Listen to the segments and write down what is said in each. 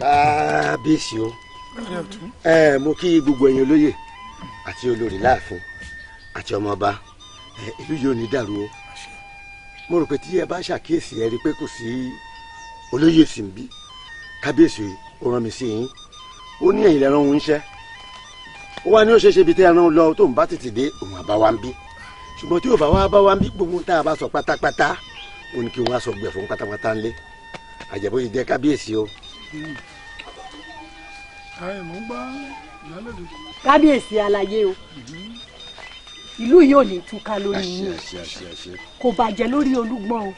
kábíyèsí o mo kí gbogbo ẹ̀yin olóyè àti olórí láàfin àti ọmọọba ìlú yìí ò ní dàrú o mo rò pé tí ẹ bá ṣàkíyèsí ẹ rí i pé kò sí olóyè sì ń bí kábíyèsí ó rán mi sí yín ó ní ẹ̀yin lẹ́rán òun iṣẹ́ ó wá ní ó ṣeéṣe ibi tí ẹran lọ tó ń bá tètè dé òun àbá wa ń bí ṣùgbọ́n tí ò bá wá bá wa ń bí gbogbo tá a bá sọ pátápátá ó ní kí wọ́n á sọ gbẹ̀ fún pátápátá ńlẹ̀ àjẹbó yìí jẹ́ kábíyèsí o. kábíyèsí aláyé o ìlú yìí ò ní túká lórí yín kò bàjẹ́ lórí olúgbọ́n o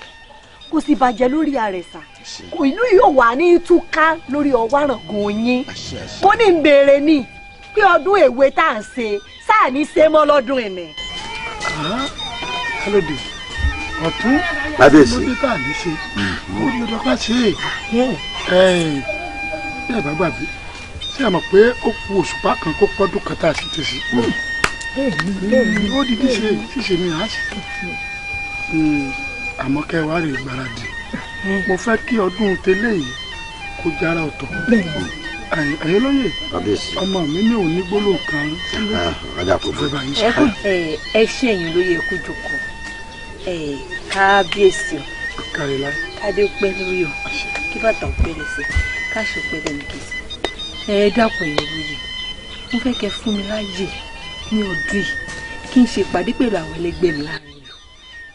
kò sì bàjẹ́ lórí àrẹ̀sà ìlú yìí ò wà ní túká lórí ọwárangún yín mo ní ń béèrè ní pé ọdún èwe tá à ń ṣe sáà ní ṣe mọ́ lọ́dún ẹ̀mẹ́. kálódé ọ̀tún lóde tá à ní ṣe ó ní ọdọ ká ṣe é bẹ́ẹ̀ bá gbàgbé ṣé ẹ mọ̀ pé ó ku òṣùpá kan kó pọ́dún kan tá a sì ti sí ó di ṣíṣe mi à sí àmọ́ kẹ́ wàá rè gbáradì mo fẹ́ kí ọdún tẹ́lẹ̀ yìí kó jára ọ̀tọ̀ ẹ̀yin lóye ọmọ mi ní òní gbólóhùn kan ẹ ṣe ẹ̀yin lóye kó jókòó kábíyèsí kádé pẹ́ lórí o kí bàtà pẹ́ lẹ́sẹ̀ káṣọ pẹ́ lẹ́nu kìsì ẹ dákun ẹ̀yin lóye mo fẹ́ kẹ́ fún mi láàyè ní ọdún yìí kí n ṣe ìpàdé pẹ̀lú àwọn ẹlẹgbẹ́ mi láàrin ìlú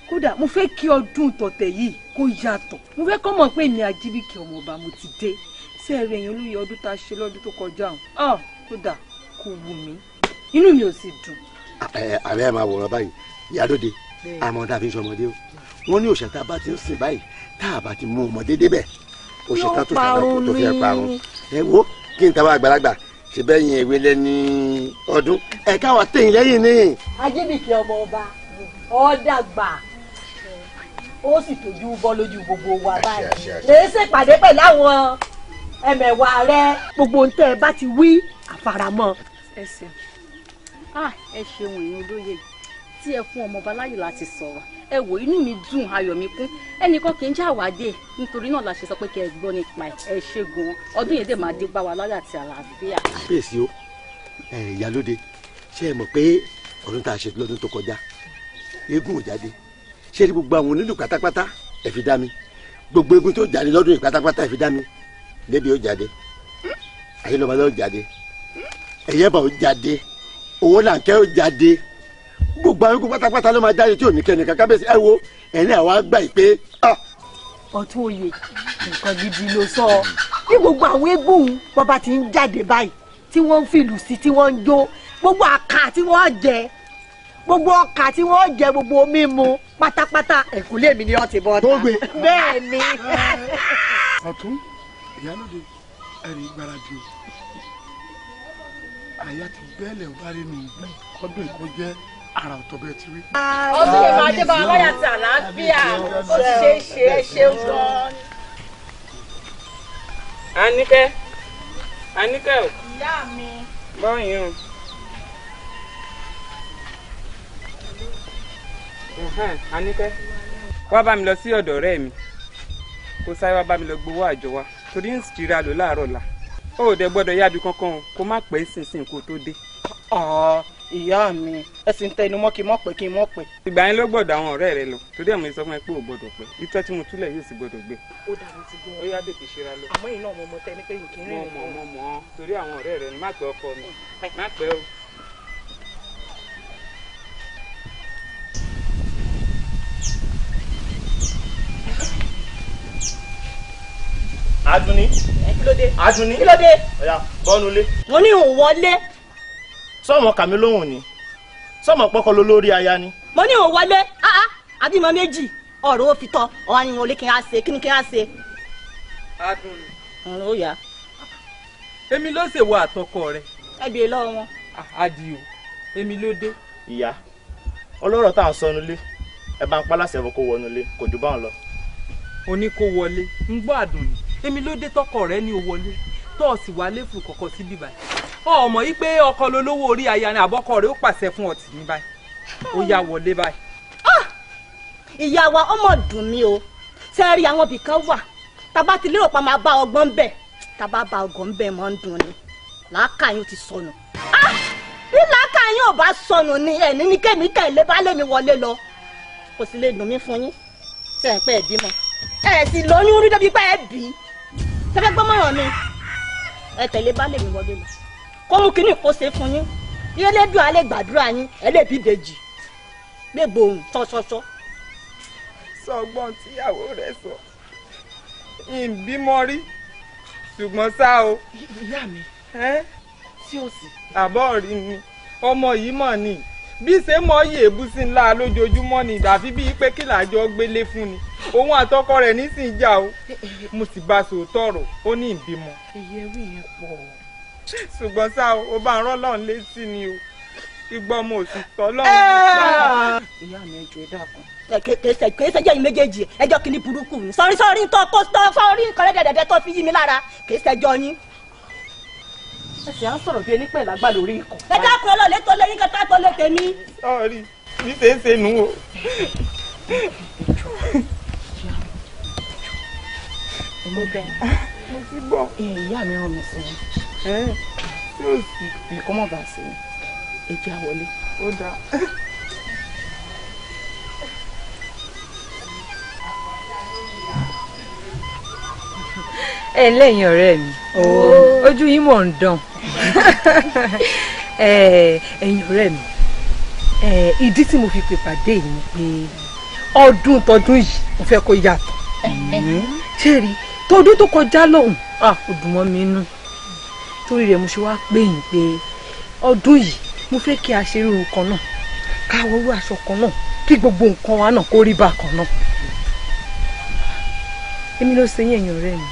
kódà mo fẹ́ kí ọdún tọ̀tẹ̀ yìí kó yàtọ̀ mo fẹ́ kọ́ mọ̀ pé èmi Ajíbíkẹ́ ọmọọba mo ti dé sí ẹ̀rẹ̀ ẹ̀yìn olóye ọdún tá a ṣe lọ́dún tó kọjá ọ̀hún kódà kò wù mí inú mi ò sì dùn. ààrẹ ẹ máa wòran báyìí ìyálóde àmọ́ tá a fi ń sọmọdé o wọ́n ní òṣèlú tá a bá ti ń sìn báyìí tá a bá ti mú ọmọdé débẹ̀ òṣèlú tá tó fẹ́ parun ẹ wo kí n tàwa àgbàlagbà ṣe bẹ́yìn ewé lẹ́ni ọdún ẹ káwọn tẹ̀yìn lẹ́yìn ní. Ajíbíkẹ́ ọmọọba ó dàgbà ó sì tójú bọ́ lójú gbogbo wa báyìí lè ṣèpàdé pẹ̀lú àwọn ẹ̀mẹ̀wà rẹ gbogbo ohun tẹ́ ẹ bá ti wí àfaramọ́. ẹ ṣeun ẹ ṣeun èèyàn olóye tí ẹ fún ọmọọba láyè láti sọ̀rọ̀ ẹ wò inú mi dùn ayọ̀ mi kún ẹnìkan kì í já wádé nítorí náà la ṣe sọ pé kí ẹ gbọ́ nípa ẹ ṣe gan ọdún yẹn dé máa dé bá wa láyọ̀ àti àlàáfíà. fèsì o ìyálóde ṣé ẹ mọ̀ pé ọdún tá a ṣe lọ́dún tó kọjá eégún ò jáde ṣé ní gbogbo àwọn onílù pátápátá ẹ fi dá mi gbogbo eégún tó jáde lọ́dún yìí pátápátá ẹ fi dá mi débi ó jáde ayélujára ó jáde ẹ̀yẹ́bà ó jáde owó làǹkẹ́ ó jáde gbogbo àwọn eégún pátápátá ló máa jáde tí ò ní kẹ́ni kankan bẹ́ẹ̀ sí ẹ wo ẹ̀ní àwa gbà yìí pé. ọ̀tún òye nǹkan gidi ló sọ ọ bí gbogbo àwọn eégún bàbá ti ń jáde báyìí tí wọ́n ń fìlù sí tí wọ́n ń jó gbogbo àkà tí wọ́n jẹ gbogbo ọkà tí wọ́n jẹ gbogbo mímu pátápátá ẹ̀kúlé mi ni wọ́n ti bọ́ ta bẹ́ẹ̀ ni. ọ̀tún ìyálóde ẹ̀rí gbáradì àyà ti bẹ́ẹ̀lẹ̀ wá nínú ọdún ìkó jẹ́ ara ọ̀tọ̀ bẹ́ẹ̀ ti rí. ọdún yẹn máa dé bá wa láyà àti àlàáfíà ó ṣe é ṣe é ṣeun gan. Àníkẹ́ o. ìyá mi. bọ́yìn o. Àníkẹ́ wá bá mi lọ sí ọ̀dọ̀ ọ̀rẹ́ mi kó sáré wá bá mi lọ gbowó àjọ wa torí ń ṣìra lò láàárọ̀ la ó dẹ̀ gbọ́dọ̀ yábi kankan kó má pẹ́ sínsìn kó tó dé. ìyá mi ẹsìn tẹnu mọ́ kí n mọ̀ pé kí n mọ̀ pé. ìgbà yẹn ló gbọ́dọ̀ àwọn ọ̀rẹ́ rẹ lọ torí ẹ̀mí sọ fún ẹ pé ò gbọ́dọ̀ pẹ́ ìtọ́ tí mo túlẹ̀ yóò sì gbọ́dọ̀ gbé. ó dà mo ti gbọ́ ó yá tètè ṣera lọ. àmọ́ iná mo mọ tẹ ní pé n kì í rìn. mo mọ̀ torí àwọn ọ̀rẹ́ rẹ ni má pẹ́ ọkọ mi má pẹ́ o. Adúnní. kí ló dé. Adúnní. kí ló dé. ọ̀yà bọ́nu lé. mo ní òun wọlé. sọ́ọ̀mọ̀ kàmí lóhùn ni sọ́ọ̀mọ̀ pọ́kọ ló lórí aya ni. mo ní òun wọlé àbímọ méjì ọ̀rọ̀ ó fi tọ́ ọ̀wá ni olè kí n á ṣe kí ni kí n á ṣe. Adúnní. ó yá. èmi ló ṣèwọ àtọkọ rẹ. ẹ bèè lọ́wọ́ wọn. Adio èmi ló dé. ìyá ọlọ́rọ̀ tá à ń sọnù lé ẹ bá ń pa láṣẹ ẹ̀fọ́ kó wọnú lé kò jù báwọn lọ. o ní kó wọlé ń gbọ́ Àdùnní èmi ló dé tọkọ rẹ ní o wọlé tó o sì wálé fún kọ̀kọ́ sí bíbá ọmọ yìí pé ọkọ lolówó orí aya ni àbọ̀kọ rẹ ó pàṣẹ fún ọtí ní báyìí ó yá wọlé báyìí. ìyá wa ọmọ dùn mí o ṣe rí àwọn ibì kan wà tábà ti lérò pa máa bá ọgbọ́n bẹ̀ tábà bá ọgọ́ ń bẹ̀ mọ́ ń dùn ni làákàyún ti sọnù. bí làákàyún ò bá sọnù ni ẹni ní kémi tẹ̀lé bá lèmi wọlé lọ kò sì lè dùn mí fún yín ṣe é pé ẹ bímọ ẹ sì lóyún rí débi pé ẹ bí ṣẹfẹ gbọmọràn mi ẹ tẹ̀lé bá lèmi wọlé lọ kó mú kínní kó ṣe fún yín bí elédùn alẹ́ gbàdúrà yín ẹ lè bí ìbejì gbégbó ohun ṣọṣọṣọ. sọgbọ́n tíyàwó rẹ̀ sọ ìbímọ rí ṣùgbọ́n ṣá o. ìyá mi tí ó sì. àbọ̀ rí ni ọmọ yìí mọ̀ ni bí ṣe mọ yèébú sí ńlá lójoojúmọ́ ni dàbí bíi pé kí làjọ gbélé fún ni òun àtọkọ rẹ̀ nísìnyí jà o mo sì bá sòótọ́ ọ̀rọ̀ ó ní ìbímọ. iye rí yẹn pọ̀. ṣùgbọ́n ṣá o bá ń rán lọ́run létí ni o igbó ọmọ òsì tọ́ lọ́run. ìyá mi ẹ jọ̀ọ́ ẹ dákun. kèé sẹjẹ yìí méjèèjì ẹjọ́ kìíní burúkú ni sọrí tó sọrí nǹkan rẹdẹdẹdẹ tó fi yí mi lára kèé sẹjọ yín. ẹ sì á sọ̀rọ̀ bí ẹni pẹ̀ lágbà lórí ikọ̀. ẹ dákun ọlọ́ọ̀lẹ́ tó lé yín kẹta tó lé tèmi. sọ́ọ̀rì bí ṣe é ṣe nù o. mo bẹ mo ti gbọ́. ìyá mi rán mi sí i. tí ó sì. nǹkan mọ̀ bá sí i ẹ jẹ́ àwọlé. ó dáa. ẹ lẹ́yìn ọ̀rẹ́ mi ojú yín mọ̀ ń dán ẹ̀yin ọ̀rẹ́ mi ìdí tí mo fi pè pàdé yìí ni pé ọdún tọdún yìí mo fẹ́ kó yàtọ̀ ṣé rí tọdún tó kọjá lọ́hùn ó dùn mọ́ mi nú torí rẹ̀ mo ṣe wá pè yín pé ọdún yìí mo fẹ́ kí a ṣe irú kan náà ká wọ́rú aṣọ kan náà kí gbogbo nǹkan wa náà kó rí bákan náà èmi ló ṣe yín ẹ̀yin ọ̀rẹ́ mi.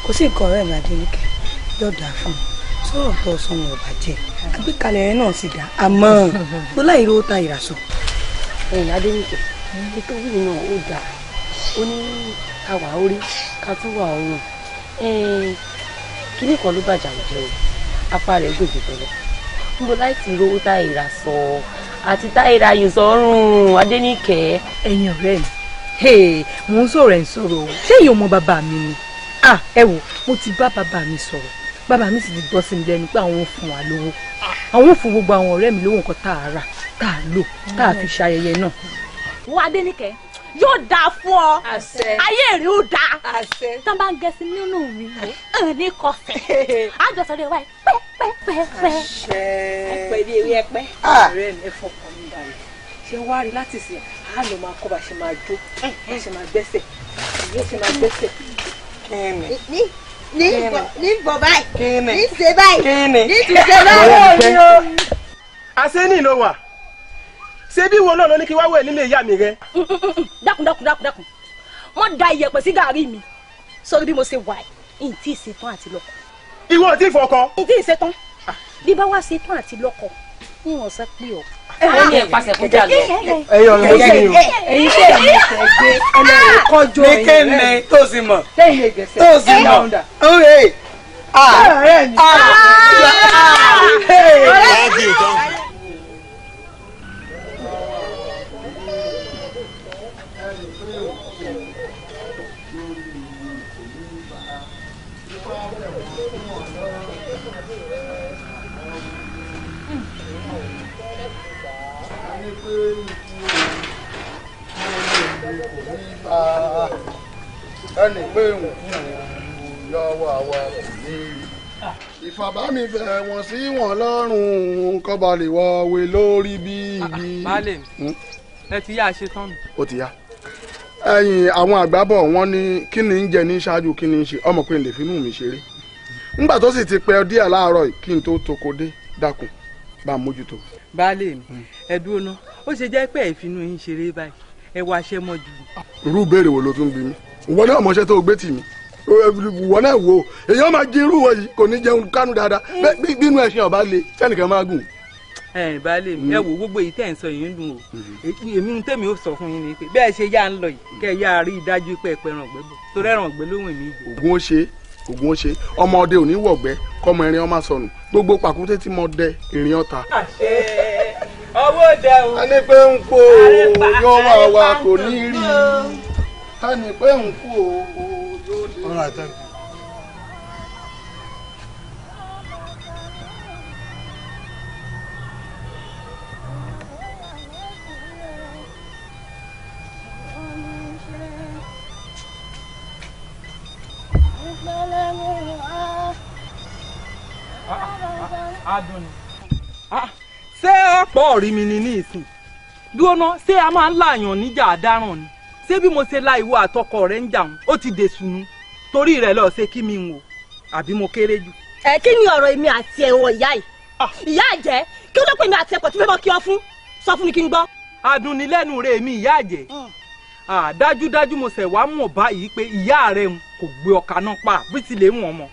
kò sí nǹkan ọ̀rẹ́ mi Adéníkẹ́ yóò dáa fún un sọ̀rọ̀ tó sọ wọn ò bàjẹ́ àgbékalẹ̀ rẹ náà sì dáa àmọ́ tó láì rówó ta ìràsọ. ẹ̀yin Adéníkẹ́ ètò wíìlì náà ó dáa ó ní ká wà orí ká tún wà ọrùn kíní kan ló bàjẹ́ àwùjọ o apá rẹ̀ gòkè pẹ̀lẹ́ níbo láti rówó ta ìràsọ àti ta ìràyè sọ́rùn Adéníkẹ́. ẹ̀yin ọ̀rẹ́ mi mo ń sọ̀rọ̀ ẹ̀ ń sọ̀rọ̀ o ṣé èyí ò mọ bàbá mi ni ẹ wò mo ti bá bàbá mi sọ̀rọ̀ bàbá mi sì ti gbọ́ sí mi lẹ́nu pé àwọn ò fún wa lówó àwọn ò fún gbogbo àwọn ọ̀rẹ́ mi lówó nǹkan tá a rà tá a lò tá a fi ṣayẹyẹ náà. wo Adéníkẹ́ yóò dáa fún ọ ayé rí ó dáa tó bá ń gẹ̀ẹ́sì nínú mi ní kọfẹ́ àjọsọ rẹ wáyé pẹ́pẹ́pẹ́. ẹpẹ ní ewé ẹpẹ ọ̀rẹ́ mi ẹ fọkàn mi báyìí ṣé wàá rí láti sìn á lọ máa kọ́ bá ṣe máa jó bá ṣe máa gbẹ́sẹ̀ ìyẹn ṣe máa gbẹ́sẹ̀. ní bọ̀ báyìí ní ṣe báyìí ní tún ṣe báyìí. àṣẹ́ni ló wà ṣé bí wọn náà ló ní kí wá wẹ̀ nílé ìyá mi rẹ. dákun wọ́n da iyẹ̀pẹ̀ sí gàrí mi sórí bí mo ṣe wà yìí ntí ìṣetán àti lọ́kọ. ìwọ ò tí ì fọkọ. ntí ìṣetán bí bá wá ṣetán àti lọ́kọ ń wọ́n sọ pé o. ẹ̀yin ẹ̀ pàṣẹ kó jà lọ. ẹ̀yin ọ̀rọ̀ ló kí ni o. èyí ṣe èmi ṣe gbé ẹlẹ́rìí kọjọ ní kéne tó sì mọ̀ lẹ́yìn ìgbésẹ̀ tó sì mọ̀ ọ̀rẹ́ ọ̀rẹ́ mi. Thank you. ẹnì pé nkú yọwọ́ àwa kò ní rí ìfàbámifẹ̀ wọ̀n sí wọn lọ́rùn kọ́ba lè wọ́wé lórí bí igi. baálé mi ẹ ti yá a ṣe tán nù. ó ti yá ẹ̀yin àwọn àgbábọ̀ wọn ní kí ni ń jẹ ní ṣáájú kí ni ń ṣe ọmọ pé n lè finú mi ṣeré ńgbà tó sì ti pẹ́ díẹ̀ láàárọ̀ kí n tó toko dé dákun bá a mójútó. baálé mi ẹ dúró ná ó ṣe jẹ́ pé ìfinú yín ṣeré báyìí ẹ wá aṣẹ́ mọ́jú. irú ìbéèrè wo ló tún bí mi ìwọ náà mọṣẹ́ tó gbé tì mí ìwọ náà wo èèyàn máa jí irú wọ̀nyí kò ní jẹun kánú dáadáa bínú ẹṣin ọba le sẹ́nìkan máa gùn. baálé mi ẹ wo gbogbo èyí tẹ̀ ń sọ yìí ń dùn o èmi ń tẹ̀mí ó sọ fún yín ni pé bẹ́ẹ̀ ṣe yá ń lọ yìí kẹ́ ẹ yá rí i dájú pé ẹ pẹ́ ràn gbẹ́ bọ̀ torí ẹ̀ràn gbẹ́ lóhùn èmi ìjọ. ògùn ó ṣe ọmọdé ò ní wọ̀gbẹ́ kọ́mọ erin ọmọ sọnù gbogbo pàkúté tí mo dẹ ìrìn ọ̀tá. ọwọ́ dẹ o. ẹni pé ń kó yóò wá wa kò ní rí ẹni pé ń kó yóò lè. Adùn ni. Ṣé ọ̀pọ̀ ọ̀rí mi ni ní ìsìn? Dúró ṣé a máa ń láàyàn níjà àdáràn ni? Ṣé bí mo ṣe la ìwọ àtọkọ rẹ̀ ń jà ń ó ti dèsùnú torí rẹ̀ lọ ṣe kí mi ń wò àbí mo kéré jù? Kí ni ọ̀rọ̀ èmi àti ẹ̀wọ̀n ìyá yìí? Ìyá àjẹ́ kí ló pè mí àti ẹ̀kọ́ tí fẹ́ mọ́ kí ọ fún? Sọ fún mi kí n gbọ́. Adùn ni lẹ́nu rẹ̀ mi ìyá àjẹ́. Dájúdájú mo ṣẹ̀ wá mọ̀ báyìí pé ìyá rẹ̀ ń kò gbé ọkà náà pa bí ti lè wọ̀n mọ́.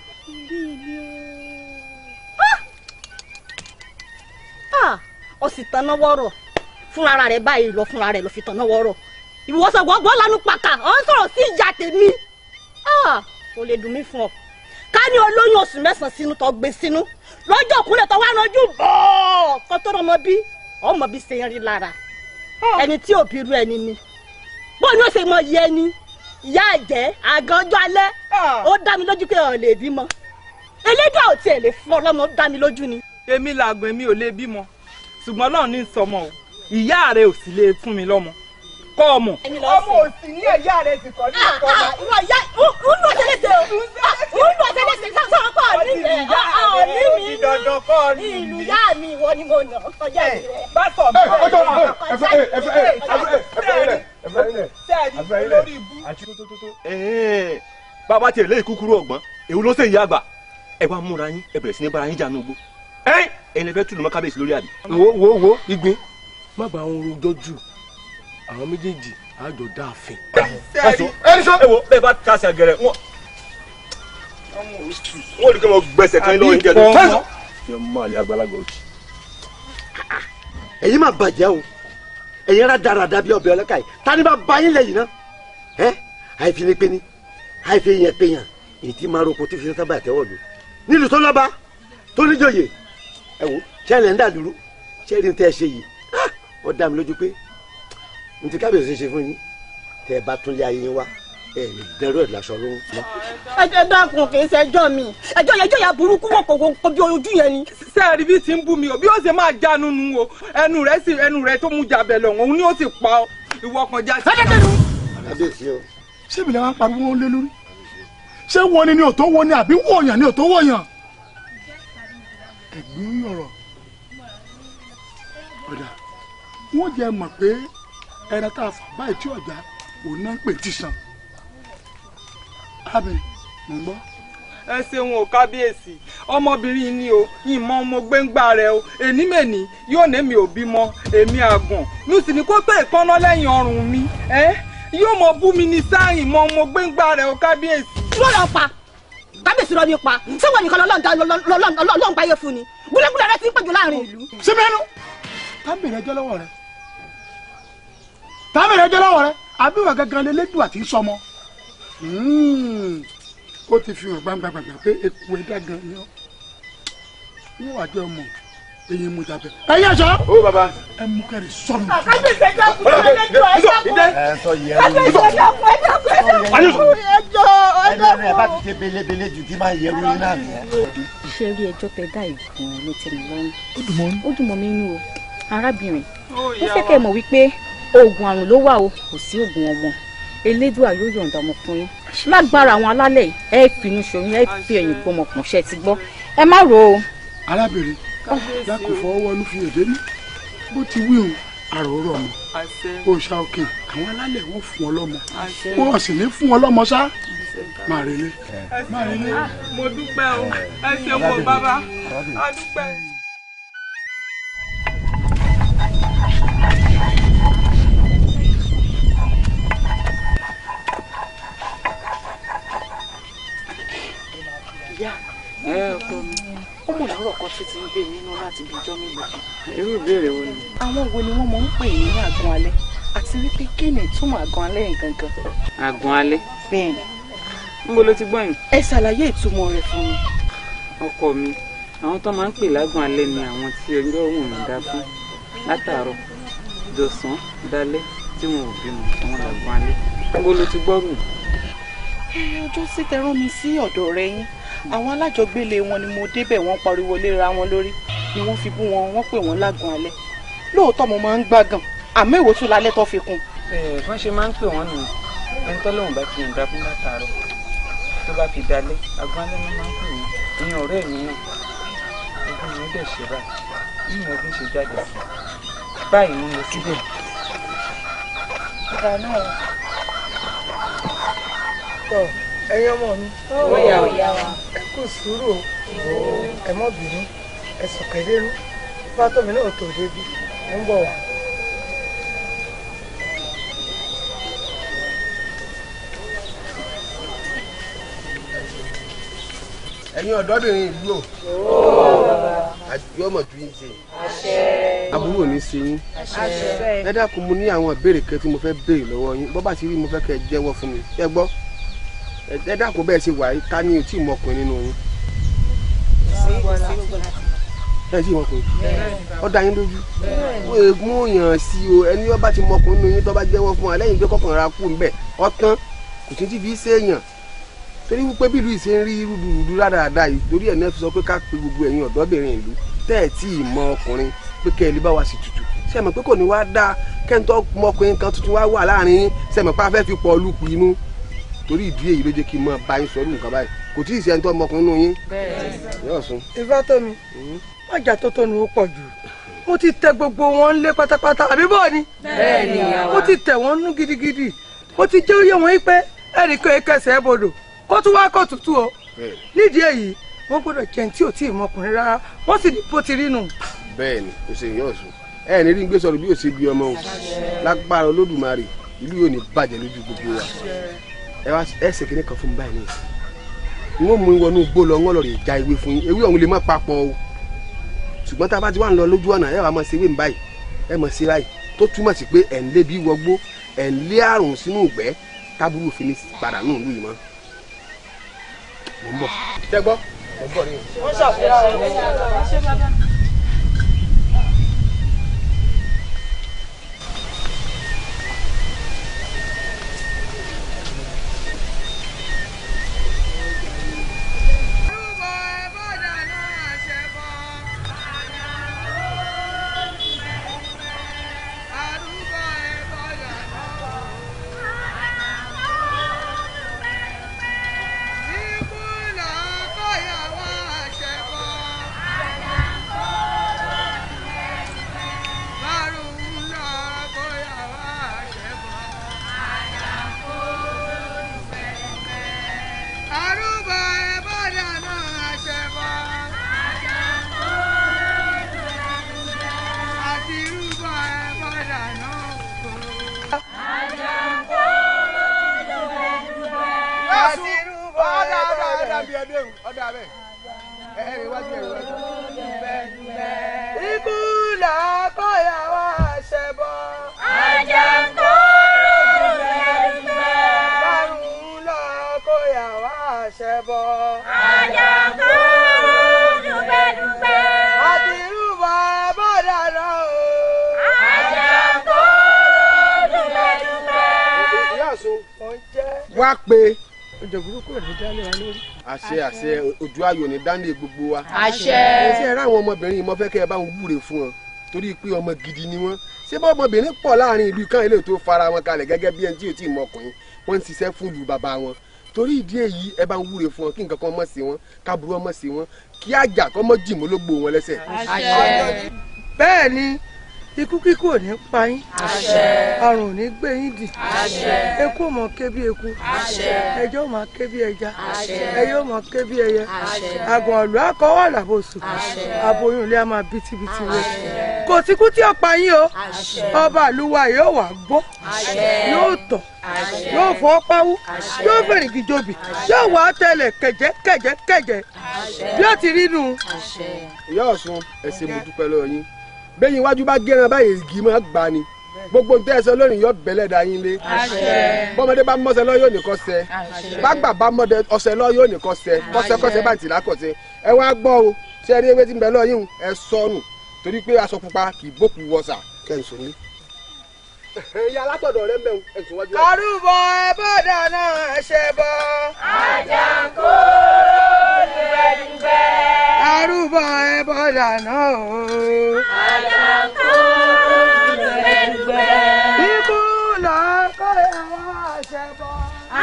Ó sì tanná wọ́rọ̀ fúnra rẹ̀ báyìí lọ fúnra rẹ̀ lọ fi tanná wọ́rọ̀. Ìwọ́sọ̀ gbọ́ngbọ́n lanu pàkà ọ̀ ń sọ̀rọ̀ sí ìyá tèmi. Kò lè dùn mí fún ọ. Ká ní olóyún oṣù 9 sínú tó gbé sínú lọ́jọ́ òkúlẹ̀ tó wá ránjú bọ́ọ̀ kó tó rọmọ bí ọmọ bí ṣe ń rí lára ẹni tí ò bí irú ẹni ni bóun ni ó ṣe mọ iye ẹni ìyá àjẹ́ àgàn ọjọ́ alẹ́ ó dá mi lójú pé ọ̀ lè bímọ elédùn àwọn tí ẹ lè fún ọlọ́mọ ó dá mi lójú ni. Èmi làgbọ̀n èmi ò lè bímọ ṣùgbọ́n Ọlọ́run ní sọmọ o ìyá rẹ ò sì lè fún mi lọ́mọ kọ́ ọmọ. Ọmọ òsì ní ẹ̀yà rẹ̀ sì kọ́ ní ìkọ́ ọmọ. Ìwọ ìyá ń lọ tẹ́lẹ̀tẹ̀ o ń lọ tẹ́lẹ̀tẹ̀ sọ́kọ́ ọ̀ní mi ìlú ìyá mi ìwọ ni mo nà ọjà rẹ̀. Bá sọ mi. Bàbá tiẹ̀ lé ìkúkúrú ọ̀gbọ́n èwo ló ṣe ìyá àgbà ẹ wá múra yín ẹ bẹ̀rẹ̀ sí ní bára yín jà ní ugbó ẹni fẹ́ túlùmọ́ kábíyèsí lórí àbí. wo Ìgbín má bàa ń rojọ́ jù àwọn méjèèjì àjọ dáàfin. ẹni sọ èwo bẹ́ẹ̀ bá ta ṣàgẹrẹ wọn ò rí kí wọn gbẹsẹ̀ kan lọ́wọ́ ìjẹ tó tẹsán. ṣé máa lé àgbàlagbà òkè. ẹ̀yin máa bàjẹ́ o ẹ̀yin rà dáradára bí ọbẹ̀ ọlọ́kà yìí tani bá ba yín lẹ́yìn náà àìfi ni pé ni àìfi yẹn pé yàn èyí tí máa roko tí fi sábà tẹ́wọ̀ lò nílùú tó lọ́ba tó níjòyè ẹ wo ṣẹlẹ̀ ń dàdúró ṣẹ́ni tẹ́ ẹ ṣe yìí ó dá mi lójú pé n ti kábíyèsí ṣe fún yín tẹ́ ẹ bá tún lé ayé yín wá ẹ lè dẹrù ẹ láṣọ lóhùn. ẹjọ́ dákun kì í ṣẹjọ́ mi ẹjọ́ yà burúkú wọ̀ kò bí ojú yẹn ni. Sẹ́ẹ̀rì bí ti ń bú mi o bí ó ṣe máa jánu nu o ẹnu rẹ̀ tó mú jabẹ̀ lọ òun ni ó sì pa ìwọ kan já sí. kábíyèsí o. ṣé ìbílẹ̀ wa ń pariwo wọn lé lórí ṣé wọ́n ni ò tó wọ́n ni àbí wọ̀nyàn ni ò tó wọ̀nyàn. ẹ̀gbọ́n ọ̀rọ̀ ọ̀dà wọ́n jẹ́ mọ̀ pé ẹran tá a fà báyìí tí ọ̀já òun náà ń pè tí sàn. arábìnrin mò ń gbọ́. Ẹ ṣeun o kábíyèsí ọmọbìnrin ni o ìmọ̀ ọmọ gbẹ́ngbà rẹ o èní mẹ́ni yóò ní mi ò bímọ èmi àgàn ní sì ní kó tó ìkànnà lẹ́yìn ọrùn mi yóò mọ bú mi ní sáyìn mọ ọmọ gbẹ́ngbà rẹ o kábíyèsí. lọ́rọ̀ pa kábíyèsí lọ ní pa ṣé wọ́n nìkan lọ́n gbáyé fún ni gúlẹ́gúlẹ́ rẹ ti ń pẹ̀jù láàrin ìlú. síbẹ̀nu tábìlì ẹjọ́ lọ́wọ́ rẹ tábìlì ẹjọ́ lọ́wọ́ rẹ àbíwá gangan lè lédùn àti sọmọ ó ti fi hàn gbangba pé eku ẹ̀dá gan ni ọ́ wọ́n wà jẹ́ ọmọ èyí mú jabẹ. ẹ yẹ sọ. ó bàbá. ẹ mú kẹrì sọnù. kábíyèsí ẹjọ́ kúrò lẹ́jọ́ ẹjọ́ kúrò. ẹ sọ yẹ kábíyèsí ẹjọ́ kúrò ẹjọ́ ẹ bá ti ṣe belebele jù kí máa yẹru yín náà nìyẹn. ṣé rí ẹjọ́ tẹ dá ìgbọ̀n ló tẹ́ mi lọ́rùn. ó dùn mọ́ mi nínú o arábìnrin ó fẹ́ kẹ́ mọ̀ wípé oògùn àrùn ló wà o kò sí oògùn ọmọ elédùà yóò yọ̀ǹda ọmọkùnrin lágbára àwọn alálẹ̀ ẹ pinnu ṣòyún ẹ fi ẹ̀yìn gbọmọkùn ṣe ti gbọ́ ẹ má ro o. arábìnrin dákò fọwọ́ wọnú fi èdè ní bó ti wí òun àròrò ọmọ ó ṣá òkè àwọn alálẹ̀ wọ́n fún ọ lọ́mọ wọ́n sì ní fún ọ lọ́mọ ṣá máa relé. mo dúpẹ́ o ẹ ṣeun o bàbá a dúpẹ́. ó mọ̀ lọ́rọ̀ kan tí ti ń gbé nínú láti bí ijọ́ mélòó kan. irú ìbéèrè wo ni. àwọn wo ni wọ́n mọ̀ ń pè ní àgàn alẹ́ àti wípé kí ni ìtumọ̀ àgàn alẹ́ yẹn gangan. àgàn alẹ́. bẹ́ẹ̀ níbo ló ti gbọ́ yín. ẹ ṣàlàyé ìtumọ̀ rẹ̀ fún mi. ọkọ mi àwọn tó máa ń pè lágàn alẹ́ ni àwọn tí ọjọ́ òun ń dá fún látàárọ̀ dọ̀sán dalẹ́ tí wọn ò bímọ àwọn làgàn alẹ́ níbo ló ti gbọ́ rù. ọjọ́ sí tẹ rán mi sí ọ̀dọ̀ rẹ yín àwọn alájọgbélé wọn ni mo débẹ̀ wọ́n pariwo léra wọn lórí ni wọ́n fi bú wọn wọ́n pè wọ́n lágàn alẹ́ lóòótọ́ mo máa ń gbàgàn àmọ́ èwo tún lálẹ́ tó fi kún. wọ́n ṣe máa ń pè wọ́n nù ẹni tó lóun bá ti yàn dá fún látàárọ̀ tó bá fi dalẹ̀ àgàn alẹ́ ló máa ń pè wọ́n ìyẹn ọ̀rẹ́ mi náà ènìyàn dẹ̀ ṣe báyìí nínú ọdún ṣe jáde sí báyìí ń lọ síbẹ̀. ìgbà náà tọ ẹ̀yin ọmọ mi ẹ kú sùúrù o ẹ mọ́ bínú ẹ sọ̀kẹ́lẹ́rú fátọ́mi náà tó débi ẹ ń bọ̀ wá. ẹ̀yin ọ̀dọ́bìnrin ìlú o àjọ ọmọ tó yín ṣe aburú ò ní ṣe yín ẹ dákun mo ní àwọn ìbéèrè kan tí mo fẹ́ béèrè lọ́wọ́ yín bọ́ bá ti rí mo fẹ́ kẹ́ ẹ jẹ́wọ́ fún mi ẹ gbọ́ ẹ dákun bẹ́ẹ̀ ṣe wà yìí ká ní o tí ì mọkùnrin nínú yín ẹ tí ì mọkùnrin ó dá yín lójú ó mú yàn sí o ẹni ó bá ti mọkùnrin nínú yín tó bá jẹ́wọ́ fún wa lẹ́yìn pé kọkàn ra kú ńbẹ̀ ọ̀tán kò tí ń tí fi ṣe èèyàn torí wípé bí ìlú yìí ṣe ń rí rúdurùdu rádaràda yìí torí ẹ̀ náà fi sọ pé ká pe gbogbo ẹ̀yin ọ̀dọ́bìnrin ìlú tẹ́ ẹ̀ tí ì mọ ọkùnrin pé kẹ́ ẹ lè bá wa sì tutù ṣe mọ̀ pé kò ní wá dá kẹ́ńtọ́ mọkùnrin kan tuntun wá wà láàrin yín ṣe mọ̀ pé a fẹ́ fi pọ̀ lùpù inú torí ìdí èyí ló jẹ́ kí n mọ bá yín sọ̀rọ̀ nǹkan báyìí kò tí ì ṣe ẹni tó mọkùnrin nínú yín. yóò sún. ìfẹ́ tó mi ọjà tó tó ni ó pọ̀ jù mo ti tẹ gbogbo wọn lé pátápátá àbí bọ́ọ̀ ni mo ti tẹ̀ wọ́n nú gidigidi mo ti jẹ́ oyè wọn pé ẹnì kan kẹsẹ̀ bodò kó tún wá kó tutù o nídìí èyí wọ́n gbọ́dọ̀ jẹun tí ò tí ì mọkùnrin rárá wọ́n sì ní bó ti rí nù. bẹ́ẹ̀ni kò ṣe yóò sùn ẹ ní rí gbé sọ̀rọ̀ bí ò ṣe bí ọmọ o lágbára Olódùmarè ìlú yóò ní bàjẹ́ lójú gbogbo wa ẹ wá ẹ ṣe kíní kan fún mi báyìí ní wọ́n mú wọnú igbó lọ wọ́n lọ rè já ewé fún yín ewé ọ̀hún lè má papọ̀ o ṣùgbọ́n tá a bá ti wà ń lọ lójú ọ̀nà ẹ wà máa ṣe ewé mi báyìí ẹ mọ̀ sí báyìí tó túmọ̀ sí pé ẹ̀ ń lé bí wọgbó ẹ̀ ń lé àrùn sínú ìgbẹ́ tábúrú òfin ní padà nù ìlú yìí mọ́ mo ń bọ̀ tẹ́gbọ́ mo ń bọ̀ ní. wọ́n ṣàfihàn rẹ̀. Ikú làákọ̀yà wá ṣẹbọ. Bárùn làákọ̀yà wá ṣẹbọ. Àti rúbọ bọ́dà náà o. ìyá àsun wá pé ọjọ́ burúkú ò ní dálé wa lórí. àṣẹ ojú ayọ̀ ní dání gbogbo wa. àṣẹ. ṣé ẹ ráwọn ọmọbìnrin yìí mo fẹ́ kẹ́ ẹ bá wọn wúre fún wọn torí pé ọmọ gidi ni wọ́n ṣé bá ọmọbìnrin pọ̀ láàrin ìlú kan ilé tó fara wọn kalẹ̀ gẹ́gẹ́ bí ẹni tí ò tí ì mọ ọkùnrin wọ́n ń ṣiṣẹ́ fún ìlú bàbá wọn torí ìdí èyí ẹ bá ń wúre fún wọn kí nǹkan kan mọ̀ sí wọn káburú ọmọ sí wọn kí àjà kan mọ̀ jì mọ́lógbò wọn lẹ́sẹ̀. àṣẹ. bẹ́ẹ̀ ni ikú kíkú ò ní pa yín. àṣẹ. àrùn ò ní gbé yín dì. àṣẹ. eku ò mọ ké bí eku. àṣẹ. ẹja ò mọ ké bí ẹja. àṣẹ. ẹyẹ ò mọ ké bí ẹyẹ. àṣẹ. àgàn ọ̀lú akọ́wọ́ làbòsù. àṣẹ. aboyún ilé a máa bítíbitì wọ. àṣẹ. kò síkú tí ó pa yín o. àṣẹ. ọba àlùwà yóò wà gbọ́. àṣẹ. yóò tọ̀. àṣẹ. yóò fọ́ páwú. àṣẹ. yóò fẹ̀rẹ̀ gìjòbì. yóò wà tẹ̀lẹ̀ kẹ̀jẹ̀kẹ̀jẹ̀. àṣẹ. bí ó ti rí nu. àṣẹ. ìyá Ọ̀ṣun ẹ ṣé mo dúpẹ́ lọ́wọ́ yín bẹ́yìn iwájú bá gẹ́ran báyìí igi máa gbà ni gbogbo ń tẹ́sán lónìí yóò bẹ̀lẹ̀ dá yín lé. bọ́mọdé bá mọ́sẹ̀ lọ yóò nìkan sẹ́ bágbà bá mọ́dẹ ọ̀sẹ̀ lọ yóò nìkan sẹ́ kọ́sẹ́kọ́sẹ́ bá ti lákọ̀ọ́sẹ́ ẹ wá gbọ́ o ṣé ẹ rí ewé tí ń bẹ lọ yín ẹ sọnù torí pé aṣọ pupa kì í bókù wọ̀sà kẹ́hìnsó ní. ìyá alátọ̀dọ̀ rẹ ń bẹ̀ ẹ̀sùn wájú. àrùbọ̀ ẹ̀bọ̀dà náà ṣe bọ́. àjàǹkó dùgbẹ́dùgbẹ́. àrùbọ̀ ẹ̀bọ̀dà náà o. àjàǹkó dùgbẹ́dùgbẹ́. ikú làákọ̀yà wá ṣe bọ́.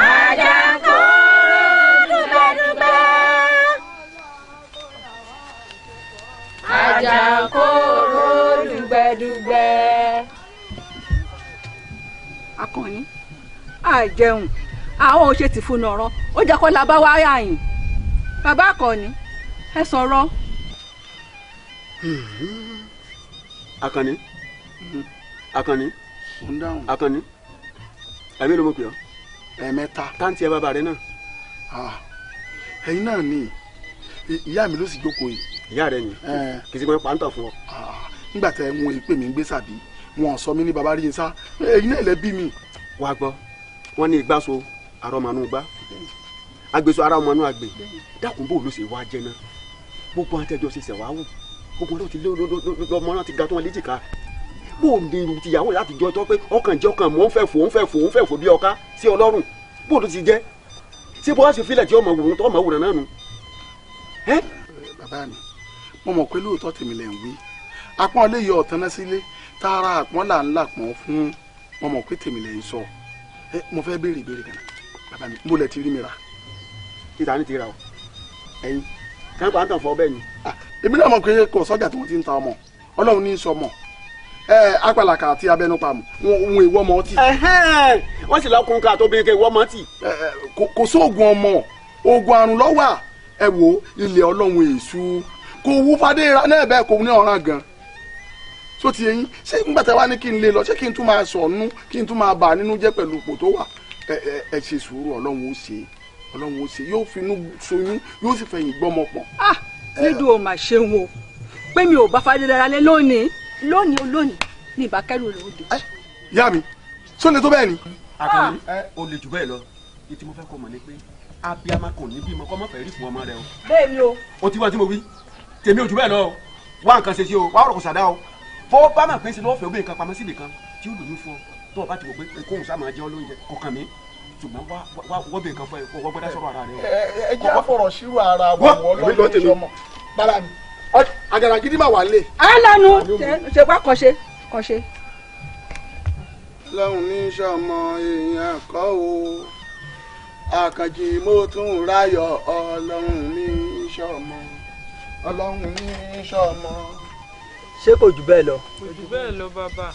àjàǹkó dùgbẹ́dùgbẹ́. ní àjẹun àwọn ò ṣe ti fún ọ̀rọ̀ ó jẹ́ kó la bá wá yà yín bàbá Àkànní ẹ sọ̀rọ̀. Àkànní Àkànní Àkànní ẹ̀mí ló mọ̀ pé ọ́. ẹ̀ẹ̀mẹ́ta. táǹtì ẹ bàbá rẹ náà. ẹ̀yin náà ni ìyá mi ló sì jókòó yìí. ìyá rẹ ni kì í ṣe pé pàǹtà fún ọ. nígbà tẹ wọn ìpè mí ń gbé sàbí wọn sọ mí ní baba rí sá ẹ̀yin náà lẹ bí mi. wàá gbọ́ wọ́n ní ìgbàso àrọ́mọnú gbá agbèso ara ọmọ náà àgbè dákun bò ló ṣe wá jẹ náà gbogbo àtẹjọ ṣe ṣẹwàá wò gbogbo náà ti lọmọ náà ti ga tó wọn léjìká bó ní irú tìyàwó láti jọ tó pé ọkàn jẹ ọkàn mọ ń fẹ́ fò bí ọká sí Ọlọ́run bó ló ti jẹ ṣé bó wá ṣe fílẹ̀ tí ọmọ wòrán tó ọmọ wòrán náà nù. bàbá mi mo mọ̀ pé lóòótọ́ tèmi lẹ̀ ń wí apọ́n lè yọ ọ̀tán náà sílé tààrà àpọ́n là ń là pọ́n fún mo mọ̀ pé tèmi lẹ̀ ń sọ mo fẹ́ béèrè ìbéèrè kan bàbá mi mo lẹ̀ ti rí mi ra. títa ní ti ra o ẹyin káńpà ń tàn fọ bẹ́ẹ̀ ni. èmi náà mọ̀ pé kò sọ́jà tí wọ́n ti ń ta ọmọ Ọlọ́run ní í sọ mọ̀ apàlàkà àti abẹnupamọ wọn ìwọ ọmọ ọtí. wọ́n sì lọ́kùnrin ká tó bí ike ìwọ ọmọ ọtí. kò sóògùn ọmọ oògùn àrùn lọ́wọ́ ẹ wo ilẹ̀ Ọlọ́run èṣù kò wú fadéra náà bẹ́ẹ̀ kò ní ọ̀ràn gan. tó ti yẹn ṣé nígbà tí wàá ní kí n lè lọ ṣé kí n tún máa sọ̀nù kí n tún máa bà nínú jẹ́ pẹ̀lú ipò tó wà ẹ ṣe sùúrù Ọlọ́run ó ṣe yóò finú soyún yóò sì fẹ̀yìn gbọ́mọ pọ̀. nídùú ò mà ṣeun o pé mi ò bá fadéra lé lónìí ní ìbá kẹrù rẹ ó dé. ìyá mi sọ lè tó bẹ́ẹ̀ ni. Àkànní o lè jù bẹ́ẹ̀ lọ ní tí mo fẹ́ kọ́ mọ̀ ni pé abiyamọ kò ní bímọ kọ́ mọ́ fẹ́ rí fún ọmọ rẹ o. bẹ́ẹ̀ ni o. o ti wá tí mo wí tèmi ò jù bẹ́ẹ̀ lọ o wá nǹkan ṣe sí o wá ọ̀rọ̀ kò sàdá o fọwọ́ bá máa pín sí lọ́wọ́ fẹ́ obìnrin kan pamọ́ síbì kan tí ó lòyún fún ọ tó o bá ti wò pé kóhùn sá máa jẹ́ ọ lóúnjẹ kọkàn mi ṣùgbọ́n wá wọ́bìnrin kan fún ẹ kó wọ́n gbọ́dá sọ̀rọ̀ ara rẹ o. ẹ jẹ́ àfọ̀rọ̀ sírò ara wọ̀ Ọlọ́run ìṣọmọ bára mi àgàrà gidi máa wà lé. alanu ṣe wá kọ́ṣe. Ọlọ́run ní sọmọ èèyàn kọ́ o Àkànjí mo tún ráyọ̀ Ọlọ́run ní sọmọ. ṣé kò jù bẹ́ẹ̀ lọ. kò jù bẹ́ẹ̀ lọ bàbá.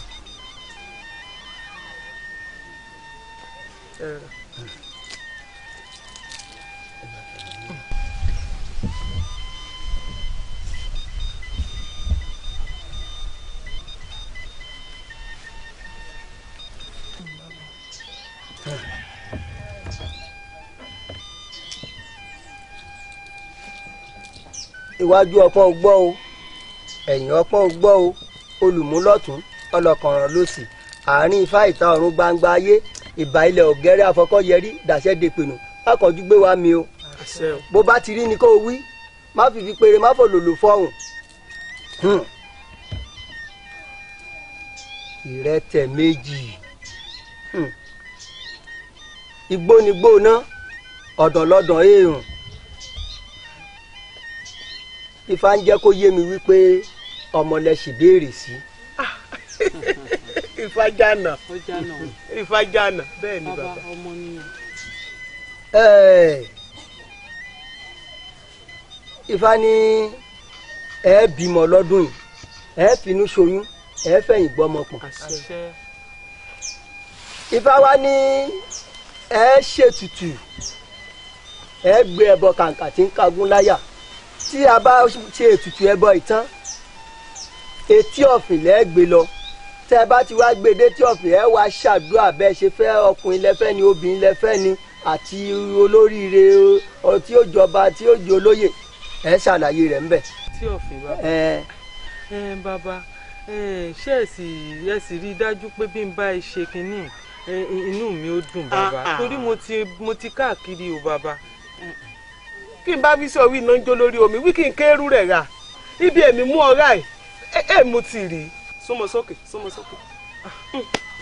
iwájú ọpọ́n gbọ́ o ẹ̀yìn ọpọ́n gbọ́ o olùmúlọ́tún ọlọ́kànràn lòsì àárín ifá ìta ọ̀run gbangba ayé ìbà ilẹ̀ ọ̀gẹ́rẹ́ afọkọ́yẹrí dàṣẹ́ dèpinnu akànjú gbé wa mi o bó bá ti rí ni kó wí má fìfi péré má fò lòlò fọ́hùn. ìrẹtẹ̀ méjì igbó ni gbóná ọ̀dàn lọ́dàn èèrùn ifá ń jẹ́ kó yé mi wípé ọmọ lẹ sì béèrè sí. ifá jànà bẹ́ẹ̀ ni bàbá. ifá ní ẹ bímọ lọ́dún yìí ẹ finú ṣoyún ẹ fẹ̀yìn gbọ́mọ pọ̀n. ifá wá ní ẹ ṣètùtù ẹ gbé ẹbọ kàǹkà tí ń kagún láyà tí a bá ṣe ètùtù ẹbọ ìtàn etí ọ̀fìn lẹ́ẹ̀ gbé lọ tẹ́ ẹ bá ti wá gbé dé tí ọ̀fìn ẹ wá ṣàdúrà bẹ́ẹ̀ ṣe fẹ́ ọkùnrin lẹ́fẹ́ ni obìnrin lẹ́fẹ́ ni àti olóríire tí ó jọba tí ó jẹ olóyè ẹ ṣàlàyé rẹ̀ ńbẹ̀. tí ọ̀fìn bàbá ṣé ẹ sì rí i dájú pé bí n bá ẹ ṣe kínní inú mi ó dùn bàbá torí mo ti káàkiri o bàbá. kí n bá fi sí orí iná ń jó lórí omi wí kí n kéérú rẹ̀ rà ibi èmi mú ọ̀rá ẹ̀ mo ti rí i. súnmọ́ sókè.